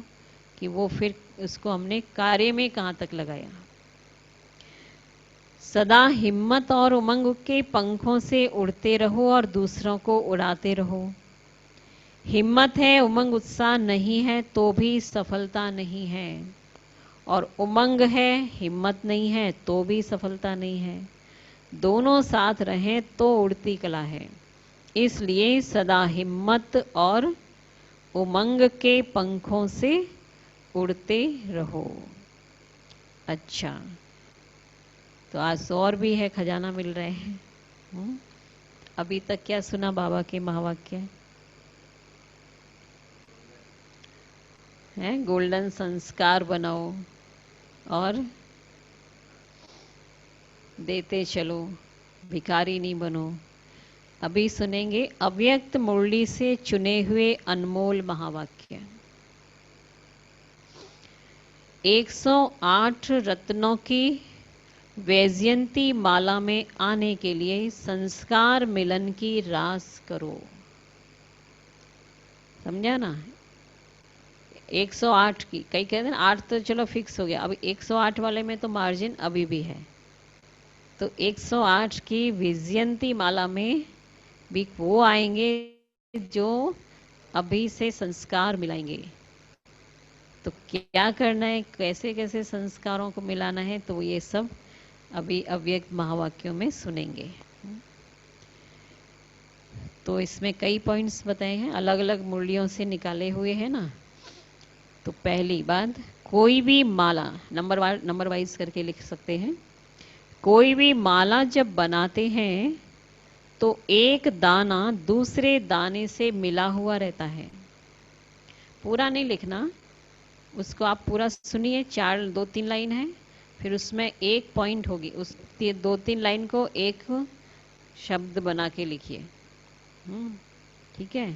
कि वो फिर उसको हमने कार्य में कहां तक लगाया। सदा हिम्मत और उमंग के पंखों से उड़ते रहो और दूसरों को उड़ाते रहो। हिम्मत है, उमंग उत्साह नहीं है तो भी सफलता नहीं है, और उमंग है, हिम्मत नहीं है तो भी सफलता नहीं है। दोनों साथ रहें तो उड़ती कला है। इसलिए सदा हिम्मत और उमंग के पंखों से उड़ते रहो। अच्छा, तो आज और भी है, खजाना मिल रहे हैं। अभी तक क्या सुना बाबा के महावाक्य है? गोल्डन संस्कार बनाओ और देते चलो, भिखारी नहीं बनो। अभी सुनेंगे अव्यक्त मुरली से चुने हुए अनमोल महावाक्य। 108 रत्नों की वैजयंती माला में आने के लिए संस्कार मिलन की रास करो। समझा ना? 108 की, कई कहते हैं 8 तो चलो फिक्स हो गया, अब 108 वाले में तो मार्जिन अभी भी है। तो 108 की वैजयंती माला में भी वो आएंगे जो अभी से संस्कार मिलाएंगे। तो क्या करना है, कैसे कैसे संस्कारों को मिलाना है, तो ये सब अभी अव्यक्त महावाक्यों में सुनेंगे। तो इसमें कई पॉइंट्स बताए हैं, अलग अलग मुरलियों से निकाले हुए हैं ना। तो पहली बात, कोई भी माला नंबर वाइज करके लिख सकते हैं। कोई भी माला जब बनाते हैं तो एक दाना दूसरे दाने से मिला हुआ रहता है। पूरा नहीं लिखना, उसको आप पूरा सुनिए। 2-3 लाइन है, फिर उसमें एक पॉइंट होगी, उस 2-3 लाइन को एक शब्द बना के लिखिए। ठीक है,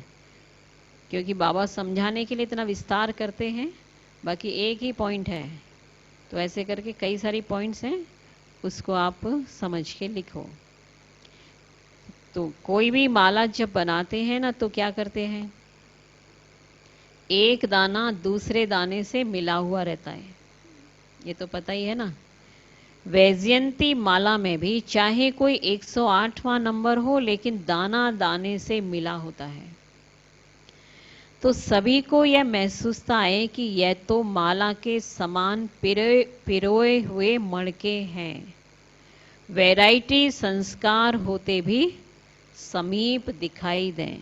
क्योंकि बाबा समझाने के लिए इतना विस्तार करते हैं, बाकी एक ही पॉइंट है। तो ऐसे करके कई सारी पॉइंट्स हैं, उसको आप समझ के लिखो। तो कोई भी माला जब बनाते हैं ना तो क्या करते हैं, एक दाना दूसरे दाने से मिला हुआ रहता है, ये तो पता ही है ना। वैजयंती माला में भी चाहे कोई 108वां नंबर हो, लेकिन दाना दाने से मिला होता है। तो सभी को यह महसूस आए कि यह तो माला के समान पिरोए हुए मणके हैं। वैरायटी संस्कार होते भी समीप दिखाई दें।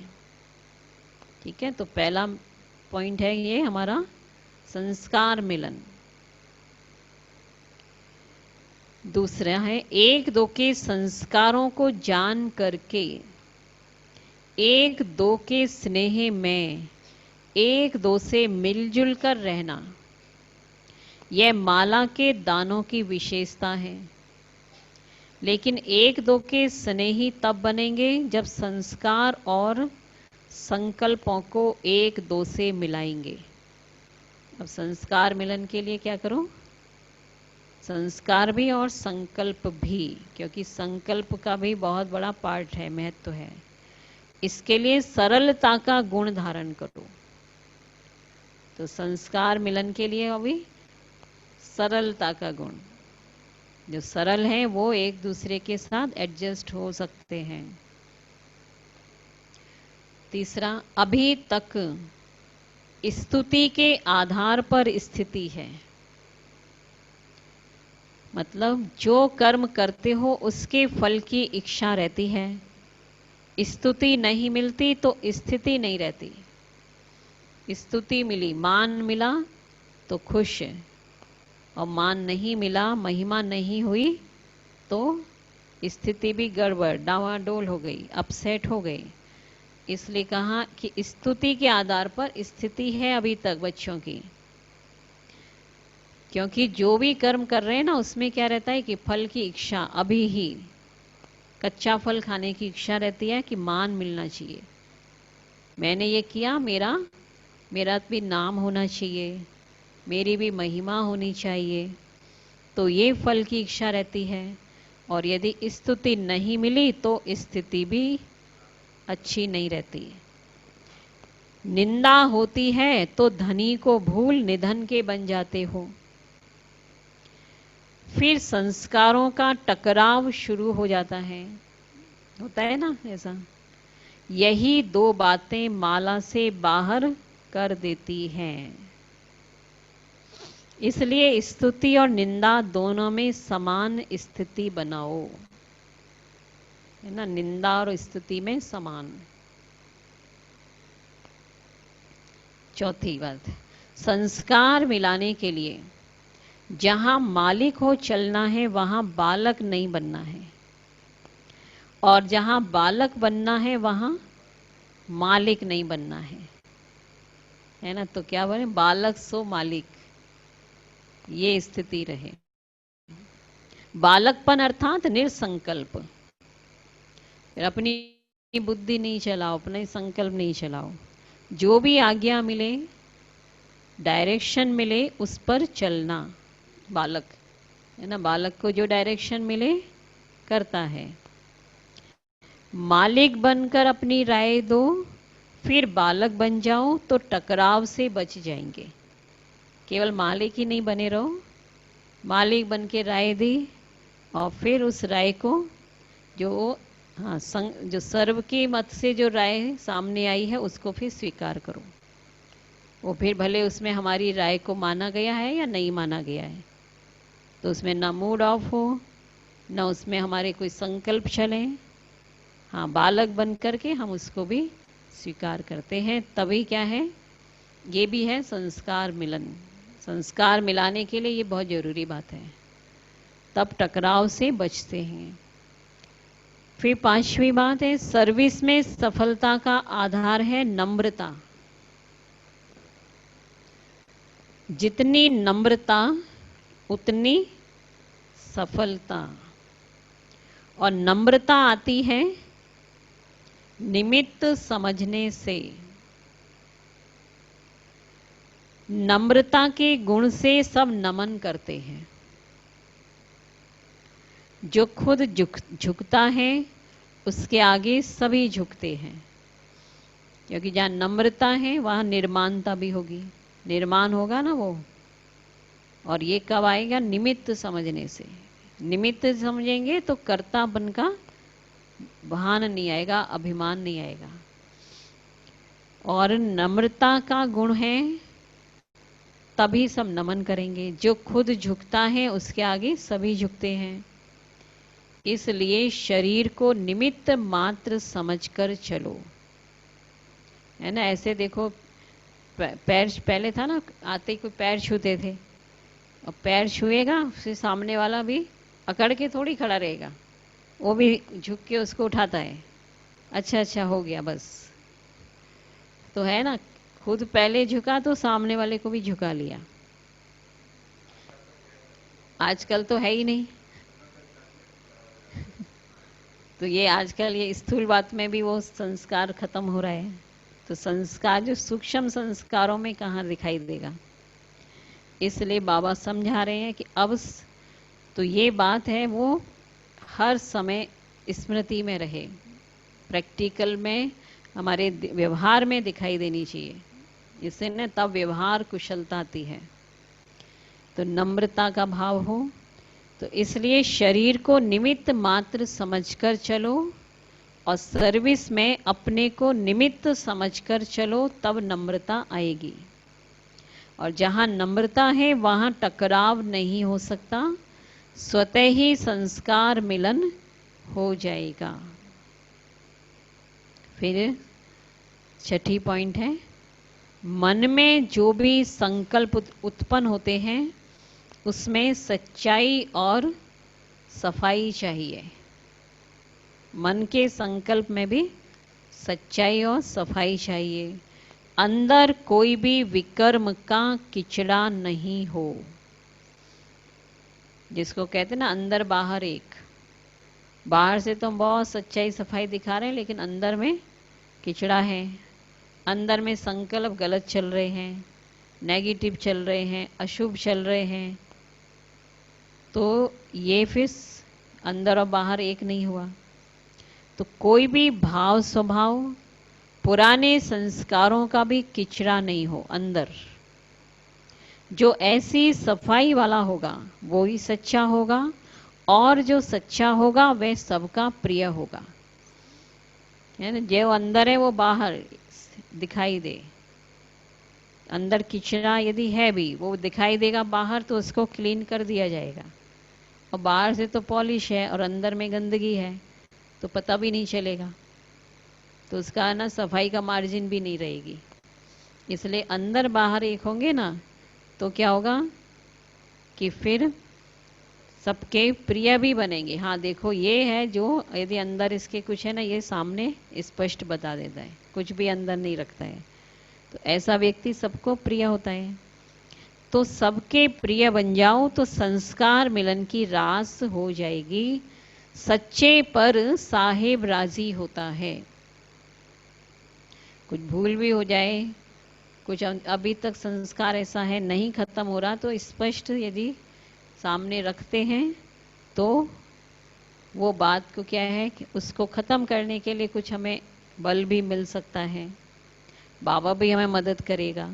ठीक है, तो पहला पॉइंट है ये हमारा संस्कार मिलन। दूसरा है, एक दो के संस्कारों को जान करके एक दो के स्नेह में एक दो से मिलजुल कर रहना। यह माला के दानों की विशेषता है। लेकिन एक दो के स्नेही तब बनेंगे जब संस्कार और संकल्पों को एक दो से मिलाएंगे। अब संस्कार मिलन के लिए क्या करो, संस्कार भी और संकल्प भी, क्योंकि संकल्प का भी बहुत बड़ा पार्ट है, महत्व है। इसके लिए सरलता का गुण धारण करो। तो संस्कार मिलन के लिए अभी सरलता का गुण, जो सरल है वो एक दूसरे के साथ एडजस्ट हो सकते हैं। तीसरा, अभी तक स्तुति के आधार पर स्थिति है। मतलब जो कर्म करते हो उसके फल की इच्छा रहती है। स्तुति नहीं मिलती तो स्थिति नहीं रहती। स्तुति मिली, मान मिला तो खुश, और मान नहीं मिला, महिमा नहीं हुई तो स्थिति भी गड़बड़, डावाडोल हो गई, अपसेट हो गई। इसलिए कहा कि स्तुति के आधार पर स्थिति है अभी तक बच्चों की। क्योंकि जो भी कर्म कर रहे हैं ना, उसमें क्या रहता है कि फल की इच्छा, अभी ही कच्चा फल खाने की इच्छा रहती है कि मान मिलना चाहिए, मैंने ये किया, मेरा भी नाम होना चाहिए, मेरी भी महिमा होनी चाहिए, तो ये फल की इच्छा रहती है। और यदि स्तुति नहीं मिली तो स्थिति भी अच्छी नहीं रहती। निंदा होती है तो धनी को भूल निधन के बन जाते हो। फिर संस्कारों का टकराव शुरू हो जाता है, होता है ना ऐसा। यही दो बातें माला से बाहर कर देती हैं। इसलिए स्तुति और निंदा दोनों में समान स्थिति बनाओ, है ना, निंदा और स्तुति में समान। चौथी बात, संस्कार मिलाने के लिए जहां मालिक हो चलना है, वहां बालक नहीं बनना है, और जहां बालक बनना है वहां मालिक नहीं बनना है ना। तो क्या बने, बालक सो मालिक, ये स्थिति रहे। बालकपन अर्थात निरसंकल्प, फिर अपनी बुद्धि नहीं चलाओ, अपने संकल्प नहीं चलाओ, जो भी आज्ञा मिले, डायरेक्शन मिले, उस पर चलना। बालक, है ना, बालक को जो डायरेक्शन मिले करता है। मालिक बनकर अपनी राय दो, फिर बालक बन जाओ तो टकराव से बच जाएंगे। केवल मालिक ही नहीं बने रहो, मालिक बन के राय दी और फिर उस राय को जो जो सर्व के मत से जो राय सामने आई है उसको फिर स्वीकार करो। वो फिर भले उसमें हमारी राय को माना गया है या नहीं माना गया है, तो उसमें ना मूड ऑफ हो, ना उसमें हमारे कोई संकल्प चले। हाँ, बालक बन करके हम उसको भी स्वीकार करते हैं, तभी क्या है, ये भी है संस्कार मिलन। संस्कार मिलाने के लिए ये बहुत ज़रूरी बात है, तब टकराव से बचते हैं। फिर पांचवी बात है, सर्विस में सफलता का आधार है नम्रता। जितनी नम्रता उतनी सफलता। और नम्रता आती है निमित्त समझने से। नम्रता के गुण से सब नमन करते हैं। जो खुद झुकता है उसके आगे सभी झुकते हैं, क्योंकि जहाँ नम्रता है वहाँ निर्माणता भी होगी, निर्माण होगा ना वो। और ये कब आएगा, निमित्त समझने से। निमित्त समझेंगे तो कर्तापन का भान नहीं आएगा, अभिमान नहीं आएगा। और नम्रता का गुण है तभी सब नमन करेंगे। जो खुद झुकता है उसके आगे सभी झुकते हैं। इसलिए शरीर को निमित्त मात्र समझकर चलो, है ना। ऐसे देखो, पैर पहले था ना, आते ही कोई पैर छूते थे, और पैर छुएगा फिर सामने वाला भी अकड़ के थोड़ी खड़ा रहेगा, वो भी झुक के उसको उठाता है। अच्छा अच्छा हो गया बस, तो है ना, खुद पहले झुका तो सामने वाले को भी झुका लिया। आजकल तो है ही नहीं। तो ये आजकल ये स्थूल बात में भी वो संस्कार खत्म हो रहा है। तो संस्कार जो सूक्ष्म संस्कारों में कहाँ दिखाई देगा। इसलिए बाबा समझा रहे हैं कि अब तो ये बात है वो हर समय स्मृति में रहे, प्रैक्टिकल में, हमारे व्यवहार में दिखाई देनी चाहिए। इससे न तब व्यवहार कुशलता आती है। तो नम्रता का भाव हो, तो इसलिए शरीर को निमित्त मात्र समझकर चलो, और सर्विस में अपने को निमित्त समझकर चलो, तब नम्रता आएगी। और जहाँ नम्रता है वहाँ टकराव नहीं हो सकता, स्वतः ही संस्कार मिलन हो जाएगा। फिर छठी पॉइंट है, मन में जो भी संकल्प उत्पन्न होते हैं उसमें सच्चाई और सफाई चाहिए। मन के संकल्प में भी सच्चाई और सफाई चाहिए। अंदर कोई भी विकर्म का किचड़ा नहीं हो, जिसको कहते हैं ना अंदर बाहर एक। बाहर से तो बहुत सच्चाई सफाई दिखा रहे हैं, लेकिन अंदर में किचड़ा है, अंदर में संकल्प गलत चल रहे हैं, नेगेटिव चल रहे हैं, अशुभ चल रहे हैं, तो ये फिर अंदर और बाहर एक नहीं हुआ। तो कोई भी भाव स्वभाव पुराने संस्कारों का भी किचड़ा नहीं हो अंदर। जो ऐसी सफाई वाला होगा वो ही सच्चा होगा, और जो सच्चा होगा वह सबका प्रिय होगा। है ना, जो अंदर है वो बाहर दिखाई दे। अंदर किचड़ा यदि है भी वो दिखाई देगा बाहर, तो उसको क्लीन कर दिया जाएगा। और बाहर से तो पॉलिश है और अंदर में गंदगी है तो पता भी नहीं चलेगा, तो उसका ना सफाई का मार्जिन भी नहीं रहेगी। इसलिए अंदर बाहर एक होंगे ना, तो क्या होगा कि फिर सबके प्रिय भी बनेंगे। हाँ देखो ये है, जो यदि अंदर इसके कुछ है ना, ये सामने स्पष्ट बता देता है, कुछ भी अंदर नहीं रखता है, तो ऐसा व्यक्ति सबको प्रिय होता है। तो सबके प्रिय बन जाओ तो संस्कार मिलन की रास हो जाएगी। सच्चे पर साहेब राजी होता है। कुछ भूल भी हो जाए, कुछ अभी तक संस्कार ऐसा है नहीं खत्म हो रहा, तो स्पष्ट यदि सामने रखते हैं तो वो बात को क्या है कि उसको ख़त्म करने के लिए कुछ हमें बल भी मिल सकता है, बाबा भी हमें मदद करेगा।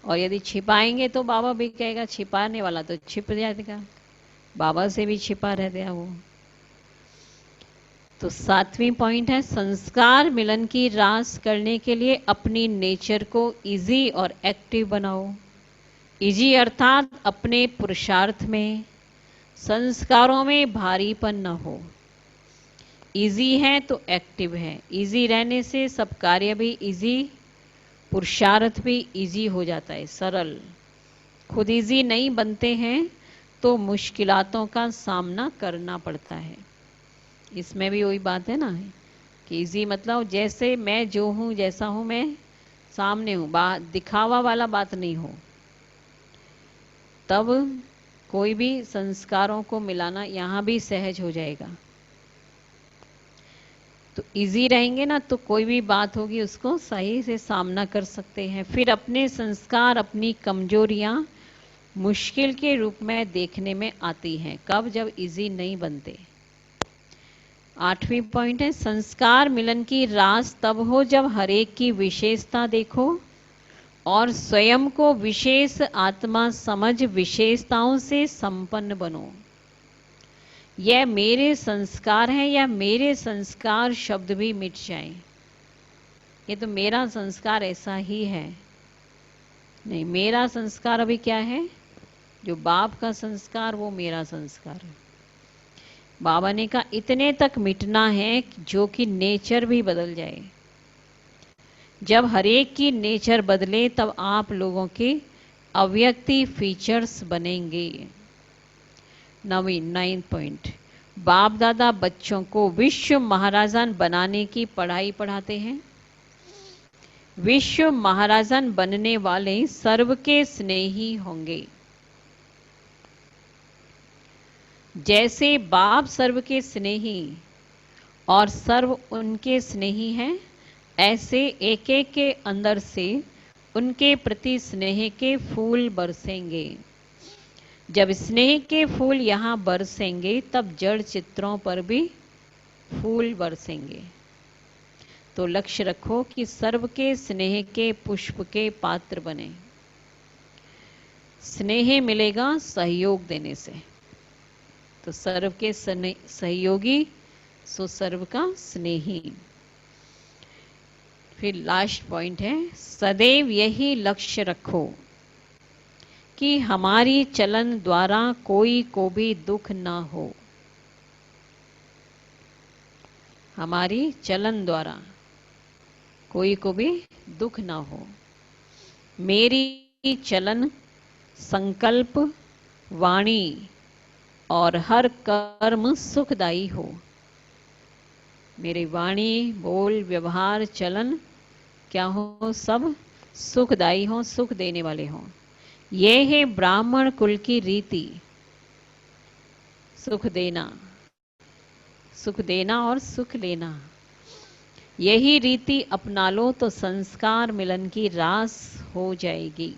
और यदि छिपाएंगे तो बाबा भी कहेगा, छिपाने वाला तो छिप जाएगा, बाबा से भी छिपा रह गया वो। तो 7वीं पॉइंट है, संस्कार मिलन की रास करने के लिए अपनी नेचर को इजी और एक्टिव बनाओ। इजी अर्थात अपने पुरुषार्थ में, संस्कारों में भारीपन न हो। इजी है तो एक्टिव है, इजी रहने से सब कार्य भी इजी, पुरुषार्थ भी इजी हो जाता है, सरल। खुद इजी नहीं बनते हैं तो मुश्किलातों का सामना करना पड़ता है। इसमें भी वही बात है ना कि इजी मतलब जैसे मैं जो हूँ, जैसा हूँ मैं सामने हूँ, दिखावा वाला बात नहीं हो, तब कोई भी संस्कारों को मिलाना यहाँ भी सहज हो जाएगा। तो इजी रहेंगे ना तो कोई भी बात होगी उसको सही से सामना कर सकते हैं। फिर अपने संस्कार, अपनी कमजोरियां मुश्किल के रूप में देखने में आती हैं, कब? जब इजी नहीं बनते। 8वीं पॉइंट है, संस्कार मिलन की रास तब हो जब हरेक की विशेषता देखो और स्वयं को विशेष आत्मा समझ विशेषताओं से संपन्न बनो। यह मेरे संस्कार हैं या मेरे संस्कार शब्द भी मिट जाएं, ये तो मेरा संस्कार ऐसा ही है। नहीं, मेरा संस्कार अभी क्या है? जो बाप का संस्कार वो मेरा संस्कार है। बाबा ने कहा इतने तक मिटना है जो कि नेचर भी बदल जाए। जब हरेक की नेचर बदले तब आप लोगों के अव्यक्ति फीचर्स बनेंगे। 9th पॉइंट, बाप दादा बच्चों को विश्व महाराजन बनाने की पढ़ाई पढ़ाते हैं। विश्व महाराजन बनने वाले सर्व के स्नेही होंगे। जैसे बाप सर्व के स्नेही और सर्व उनके स्नेही हैं, ऐसे एक एक के अंदर से उनके प्रति स्नेह के फूल बरसेंगे। जब स्नेह के फूल यहाँ बरसेंगे तब जड़ चित्रों पर भी फूल बरसेंगे। तो लक्ष्य रखो कि सर्व के स्नेह के पुष्प के पात्र बने। स्नेह मिलेगा सहयोग देने से, तो सर्व के सहयोगी सो सर्व का स्नेही। फिर लास्ट पॉइंट है, सदैव यही लक्ष्य रखो कि हमारी चलन द्वारा कोई को भी दुख ना हो। हमारी चलन द्वारा कोई को भी दुख ना हो। मेरी चलन, संकल्प, वाणी और हर कर्म सुखदायी हो। मेरी वाणी, बोल, व्यवहार, चलन क्या हो? सब सुखदायी हो, सुख देने वाले हो। ये है ब्राह्मण कुल की रीति, सुख देना, सुख देना और सुख लेना। यही रीति अपना लो तो संस्कार मिलन की रास हो जाएगी।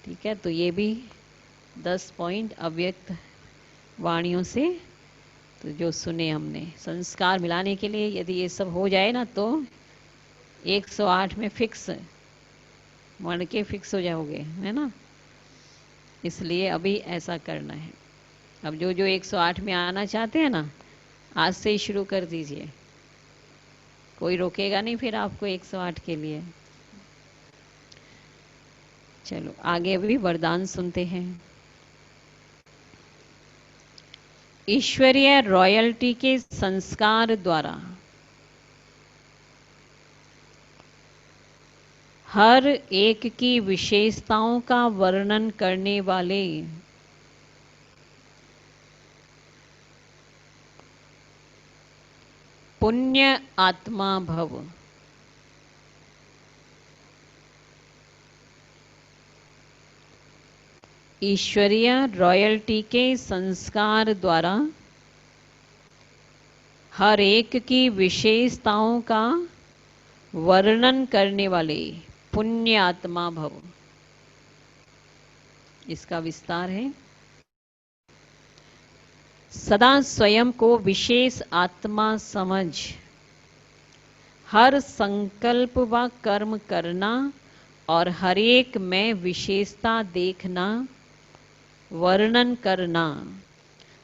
ठीक है, तो ये भी 10 पॉइंट अव्यक्त वाणियों से तो जो सुने हमने, संस्कार मिलाने के लिए यदि ये सब हो जाए ना तो 108 में फिक्स मर के फिक्स हो जाओगे, है ना। इसलिए अभी ऐसा करना है। अब जो जो 108 में आना चाहते हैं ना, आज से ही शुरू कर दीजिए, कोई रोकेगा नहीं फिर आपको 108 के लिए। चलो आगे अभी वरदान सुनते हैं। ईश्वरीय रॉयल्टी के संस्कार द्वारा हर एक की विशेषताओं का वर्णन करने वाले पुण्य आत्मा भव। ईश्वरीय रॉयल्टी के संस्कार द्वारा हर एक की विशेषताओं का वर्णन करने वाले पुण्य आत्मा भव। इसका विस्तार है, सदा स्वयं को विशेष आत्मा समझ हर संकल्प व कर्म करना और हर एक में विशेषता देखना, वर्णन करना,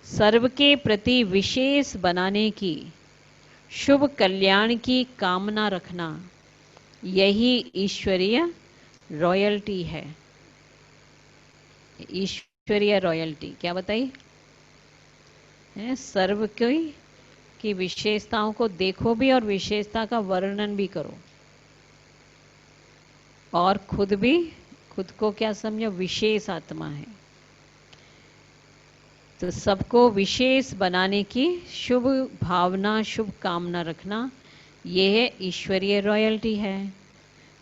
सर्व के प्रति विशेष बनाने की, शुभ कल्याण की कामना रखना, यही ईश्वरीय रॉयल्टी है। ईश्वरीय रॉयल्टी क्या बताई है? सर्व की विशेषताओं को देखो भी और विशेषता का वर्णन भी करो, और खुद को क्या समझो? विशेष आत्मा है। तो सबको विशेष बनाने की शुभ भावना, शुभ कामना रखना, ये है ईश्वरीय रॉयल्टी है।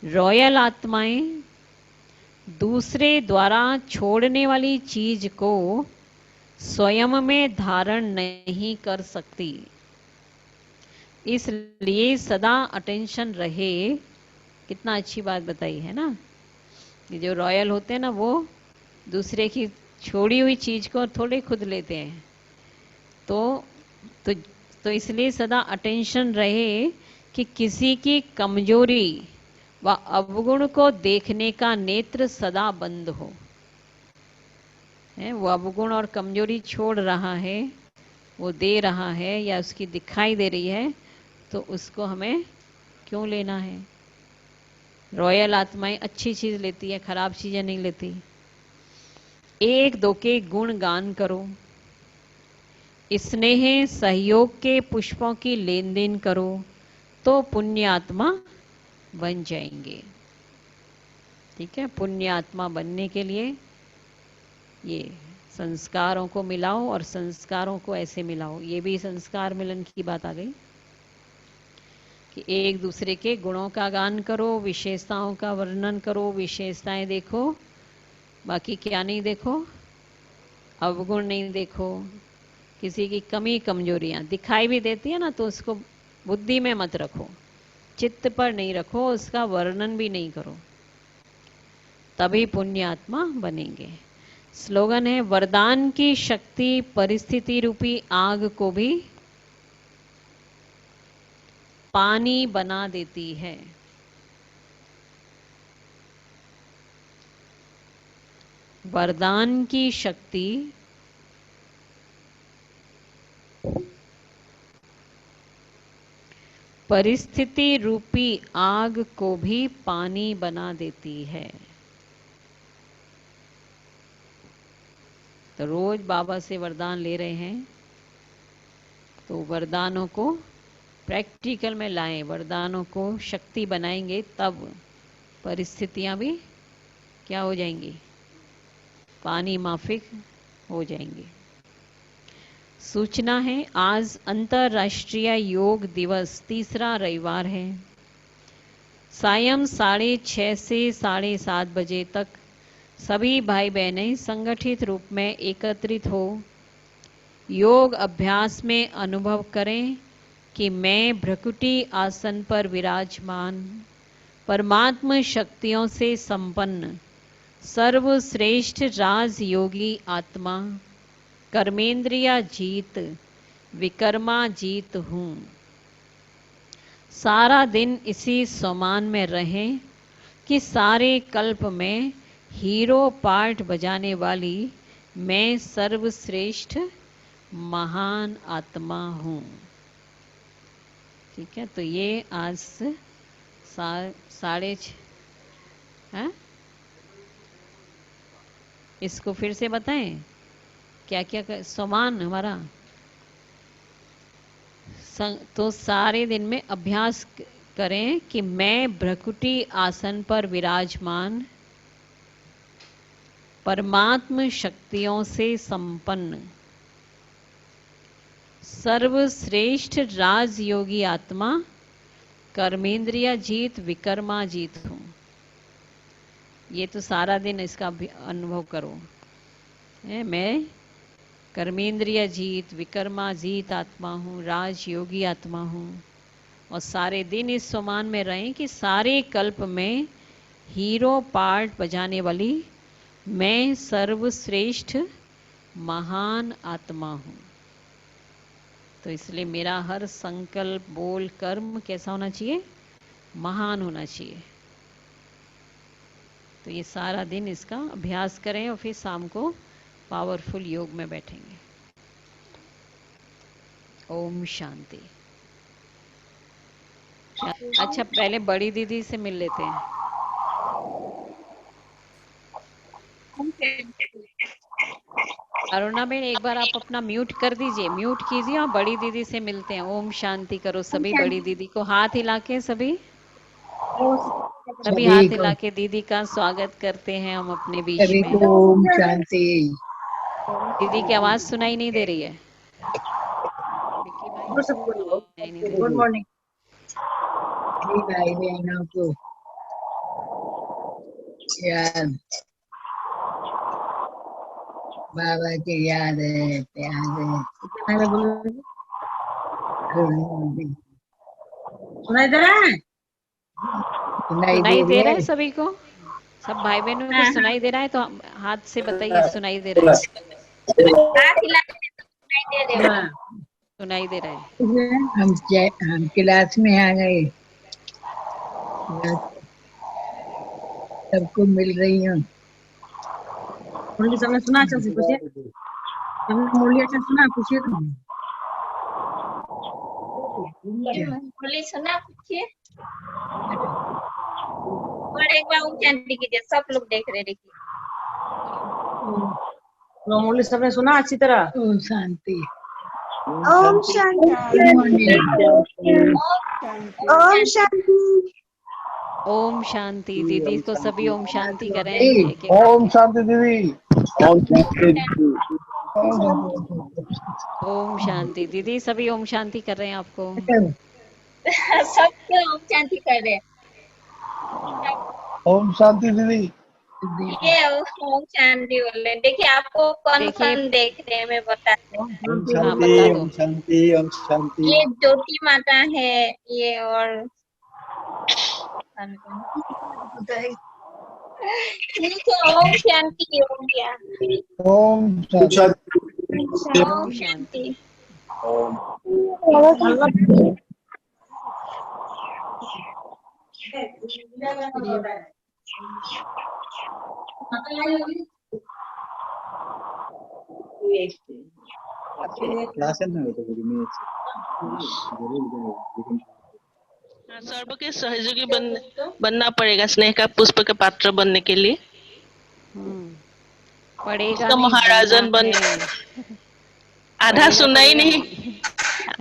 रॉयल आत्माएं दूसरे द्वारा छोड़ने वाली चीज को स्वयं में धारण नहीं कर सकती, इसलिए सदा अटेंशन रहे। कितना अच्छी बात बताई है ना। ये जो रॉयल होते हैं ना, वो दूसरे की छोड़ी हुई चीज को थोड़े खुद लेते हैं। तो इसलिए सदा अटेंशन रहे कि किसी की कमजोरी व अवगुण को देखने का नेत्र सदा बंद हो। वो अवगुण और कमजोरी छोड़ रहा है, वो दे रहा है या उसकी दिखाई दे रही है, तो उसको हमें क्यों लेना है। रॉयल आत्माएं अच्छी चीज लेती है, खराब चीजें नहीं लेती। एक दो के गुण गान करो, स्नेह सहयोग के पुष्पों की लेन देन करो, तो पुण्य आत्मा बन जाएंगे। ठीक है, पुण्य आत्मा बनने के लिए ये संस्कारों को मिलाओ, और संस्कारों को ऐसे मिलाओ। ये भी संस्कार मिलन की बात आ गई कि एक दूसरे के गुणों का गान करो, विशेषताओं का वर्णन करो, विशेषताएं देखो, बाकी क्या नहीं देखो, अवगुण नहीं देखो। किसी की कमी कमजोरियां दिखाई भी देती है ना, तो उसको बुद्धि में मत रखो, चित्त पर नहीं रखो, उसका वर्णन भी नहीं करो, तभी पुण्य आत्मा बनेंगे। स्लोगन है, वरदान की शक्ति परिस्थिति रूपी आग को भी पानी बना देती है। वरदान की शक्ति परिस्थिति रूपी आग को भी पानी बना देती है। तो रोज बाबा से वरदान ले रहे हैं, तो वरदानों को प्रैक्टिकल में लाएं, वरदानों को शक्ति बनाएंगे, तब परिस्थितियां भी क्या हो जाएंगी, पानी माफिक हो जाएंगी। सूचना है, आज अंतर्राष्ट्रीय योग दिवस, तीसरा रविवार है। सायं 6:30 से 7:30 बजे तक सभी भाई बहनें संगठित रूप में एकत्रित हो योग अभ्यास में अनुभव करें कि मैं भ्रकुटी आसन पर विराजमान परमात्म शक्तियों से संपन्न सर्वश्रेष्ठ राजयोगी आत्मा कर्मेंद्रिया जीत विकर्मा जीत हूँ। सारा दिन इसी सम्मान में रहें कि सारे कल्प में हीरो पार्ट बजाने वाली मैं सर्वश्रेष्ठ महान आत्मा हूँ। ठीक है, तो ये आज 6:30 है। इसको फिर से बताएं, क्या क्या सम्मान हमारा। तो सारे दिन में अभ्यास करें कि मैं भ्रकुटी आसन पर विराजमान परमात्म शक्तियों से संपन्न सर्वश्रेष्ठ राजयोगी आत्मा कर्मेंद्रिया जीत विकर्मा जीत हूँ। ये तो सारा दिन इसका अनुभव करो। मैं कर्मेंद्रिय जीत विकर्मा जीत आत्मा हूँ, राजयोगी आत्मा हूँ। और सारे दिन इस सम्मान में रहें कि सारे कल्प में हीरो पार्ट बजाने वाली मैं सर्वश्रेष्ठ महान आत्मा हूँ। तो इसलिए मेरा हर संकल्प बोल कर्म कैसा होना चाहिए, महान होना चाहिए। तो ये सारा दिन इसका अभ्यास करें और फिर शाम को पावरफुल योग में बैठेंगे। ओम शांति। अच्छा, पहले बड़ी दीदी से मिल लेते हैं। अरुणा बहन, एक बार आप अपना म्यूट कर दीजिए, म्यूट कीजिए और बड़ी दीदी से मिलते हैं। ओम शांति करो सभी, बड़ी दीदी को हाथ हिला के सभी हाथ हिला के दीदी का स्वागत करते हैं हम अपने बीच में।
ओम शांति।
दीदी की आवाज सुनाई नहीं दे रही है।
गुड मॉर्निंग भाई बहनों को याद, बाबा की याद है, प्यार है। सुनाई दे रहा है?
सुनाई दे रहा है सभी को, सब भाई बहनों को सुनाई दे रहा है? तो हाथ से बताइए सुनाई दे रहा है। सुनाई दे रहा है।
हम क्लास में आ गए, सबको मिल रही हूँ। मुरली सबने सुना? अच्छा से पूछिए, सबने मुरली अच्छा सुना? पूछिए तो
मुरली सुना, पूछिए। और एक बार ओम शांति कीजिए, सब लोग देख रहे, देखिए।
मुरली सबने सुना अच्छी तरह? ओम शांति। ओम शांति।
ओम शांति।
ओम शांति। दीदी को सभी ओम शांति करें।
ओम शांति दीदी। ओम शांति।
ओम शांति दीदी, सभी ओम शांति कर रहे हैं आपको।
सबके ओम शांति कर रहे हैं।
ओम शांति दीदी।
ये ओम शांति बोल रहे। देखिए आपको कौन कौन देख रहे हैं, मैं बताती हूँ।
ओम शांति। ओम शांति। ओम शांति।
ये ज्योति माता है, ये और ओम शांति हो गया।
ओम शांति।
ओम शांति।
सर्व के सहयोगी बनना पड़ेगा स्नेह का पुष्प का पात्र बनने के लिए।
पढ़ेगा
उसका
नहीं,
महाराजन
बनना
बन
है।
आधा
पढ़ेगा
सुना ही
पढ़ेगा
नहीं,
नहीं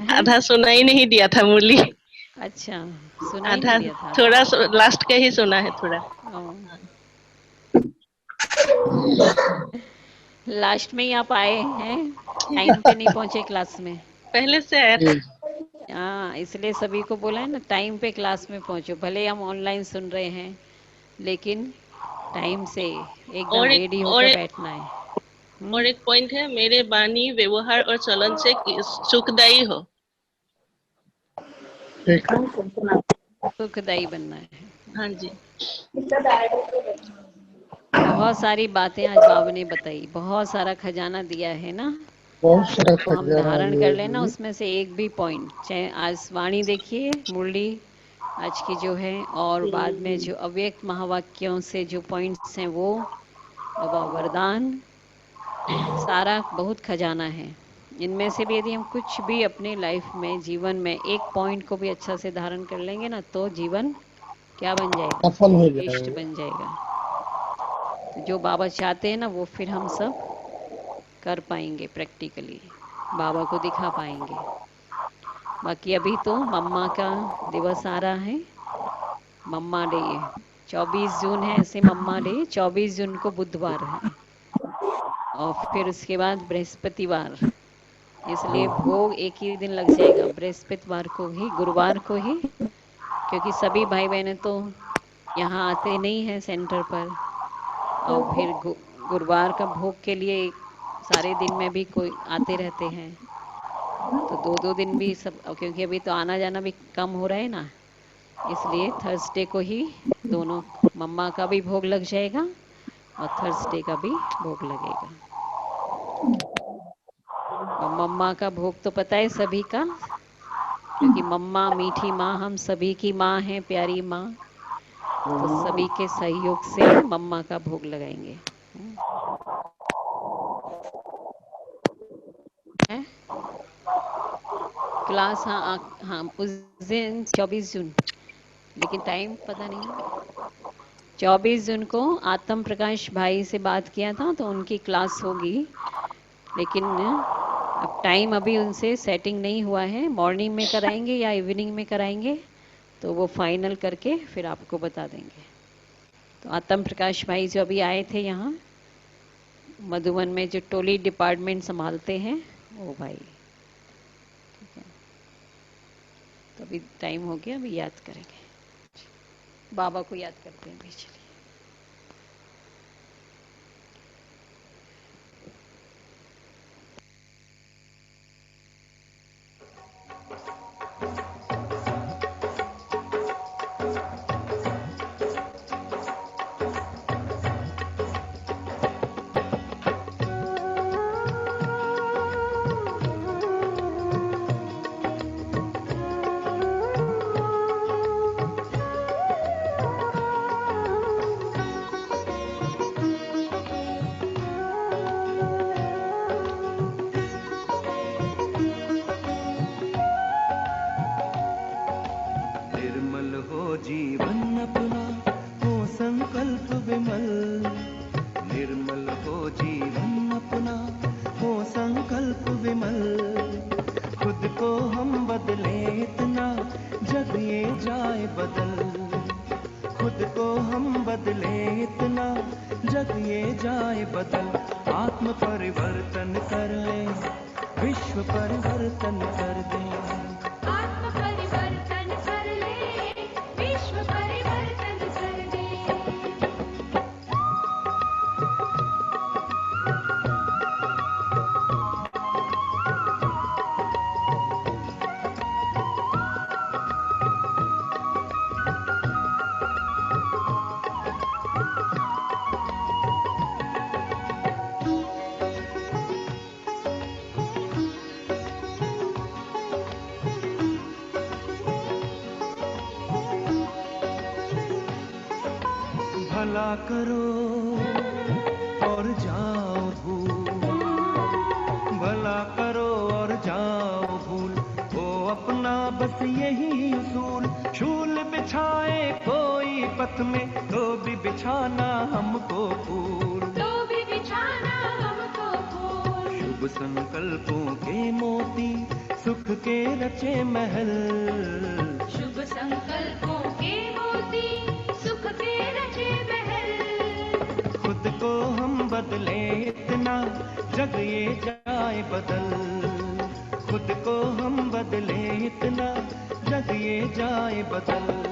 है।
आधा सुना ही नहीं दिया था मुरली।
अच्छा, सुना ही नहीं
आधा
दिया था आधा।
थोड़ा लास्ट का ही सुना है थोड़ा।
ओ, लास्ट में ही आप आए हैं, टाइम पे नहीं पहुंचे क्लास में।
पहले से आया था।
हाँ, इसलिए सभी को बोला है ना, टाइम पे क्लास में पहुंचो। भले हम ऑनलाइन सुन रहे हैं, लेकिन टाइम से एकदम
और एक
रेडी
और
होकर
एक
बैठना है।
और एक पॉइंट है, मेरे वाणी व्यवहार और चलन से सुखदायी हो।
ठीक।
सुखदायी बनना है।
हाँ जी।
बहुत सारी बातें आज बाबा ने बताई, बहुत सारा खजाना दिया है ना।
बहुत सारा
तो हम
खजाना
धारण
दिया
कर
है
लेना
जी।
उसमें से एक भी पॉइंट, चाहे आज वाणी देखिए, मुरली आज की जो है, और बाद में जो अव्यक्त महावाक्यों से जो पॉइंट्स हैं वो, और वरदान, सारा बहुत खजाना है। इनमें से भी यदि हम कुछ भी अपने लाइफ में, जीवन में एक पॉइंट को भी अच्छा से धारण कर लेंगे ना, तो जीवन क्या बन जाएगा,
सफल हो
श्रेष्ठ
जाएगा।
बन जाएगा। तो जो बाबा चाहते हैं ना, वो फिर हम सब कर पाएंगे, प्रैक्टिकली बाबा को दिखा पाएंगे। बाकी अभी तो मम्मा का दिवस आ रहा है, मम्मा डे, 24 जून है ऐसे मम्मा डे, 24 जून को बुधवार है, और फिर उसके बाद बृहस्पतिवार, इसलिए भोग एक ही दिन लग जाएगा, बृहस्पतिवार को ही, गुरुवार को ही, क्योंकि सभी भाई बहनें तो यहाँ आते नहीं हैं सेंटर पर, और फिर गुरुवार का भोग के लिए सारे दिन में भी कोई आते रहते हैं, तो दो दो दिन भी सब, क्योंकि अभी तो आना जाना भी कम हो रहा है ना, इसलिए थर्सडे को ही दोनों, मम्मा का भी भोग लग जाएगा और थर्सडे का भी भोग लगेगा। और मम्मा का भोग तो पता है सभी का, क्योंकि मम्मा मीठी माँ, हम सभी की माँ है, प्यारी माँ, तो सभी के सहयोग से मम्मा का भोग लगाएंगे। है क्लास, हाँ हाँ, उस दिन 24 जून, लेकिन टाइम पता नहीं। 24 जून को आत्म प्रकाश भाई से बात किया था, तो उनकी क्लास होगी, लेकिन अब टाइम अभी उनसे सेटिंग नहीं हुआ है, मॉर्निंग में कराएंगे या इवनिंग में कराएंगे, तो वो फाइनल करके फिर आपको बता देंगे। तो आत्म प्रकाश भाई जो अभी आए थे यहाँ मधुबन में, जो टोली डिपार्टमेंट संभालते हैं, वो भाई, ठीक है। तो अभी टाइम हो गया, अभी याद करेंगे, बाबा को याद करते हैं। भी चलिए,
निर्मल हो जीवन अपना, हो संकल्प विमल। निर्मल हो जीवन अपना, हो संकल्प विमल। खुद को हम बदले इतना, जग ये जाए बदल। खुद को हम बदले इतना, जग ये जाए बदल। आत्म परिवर्तन कर ले, विश्व परिवर्तन कर दे।
आत्म परिवर्तन कर ले, विश्व परिवर्तन कर दे।
भला करो और जाओ भूल, भला करो और जाओ भूल। वो अपना बस यही उसूल, शूल बिछाए कोई पथ में, तो भी बिछाना हमको फूल।
तो भी बिछाना
शुभ संकल्पों के मोती सुख के रचे महल।
शुभ संकल्पों के मोती सुख के रचे महल।
खुद को हम बदले इतना जग ये जाए बदल। खुद को हम बदले इतना जग ये जाए बदल।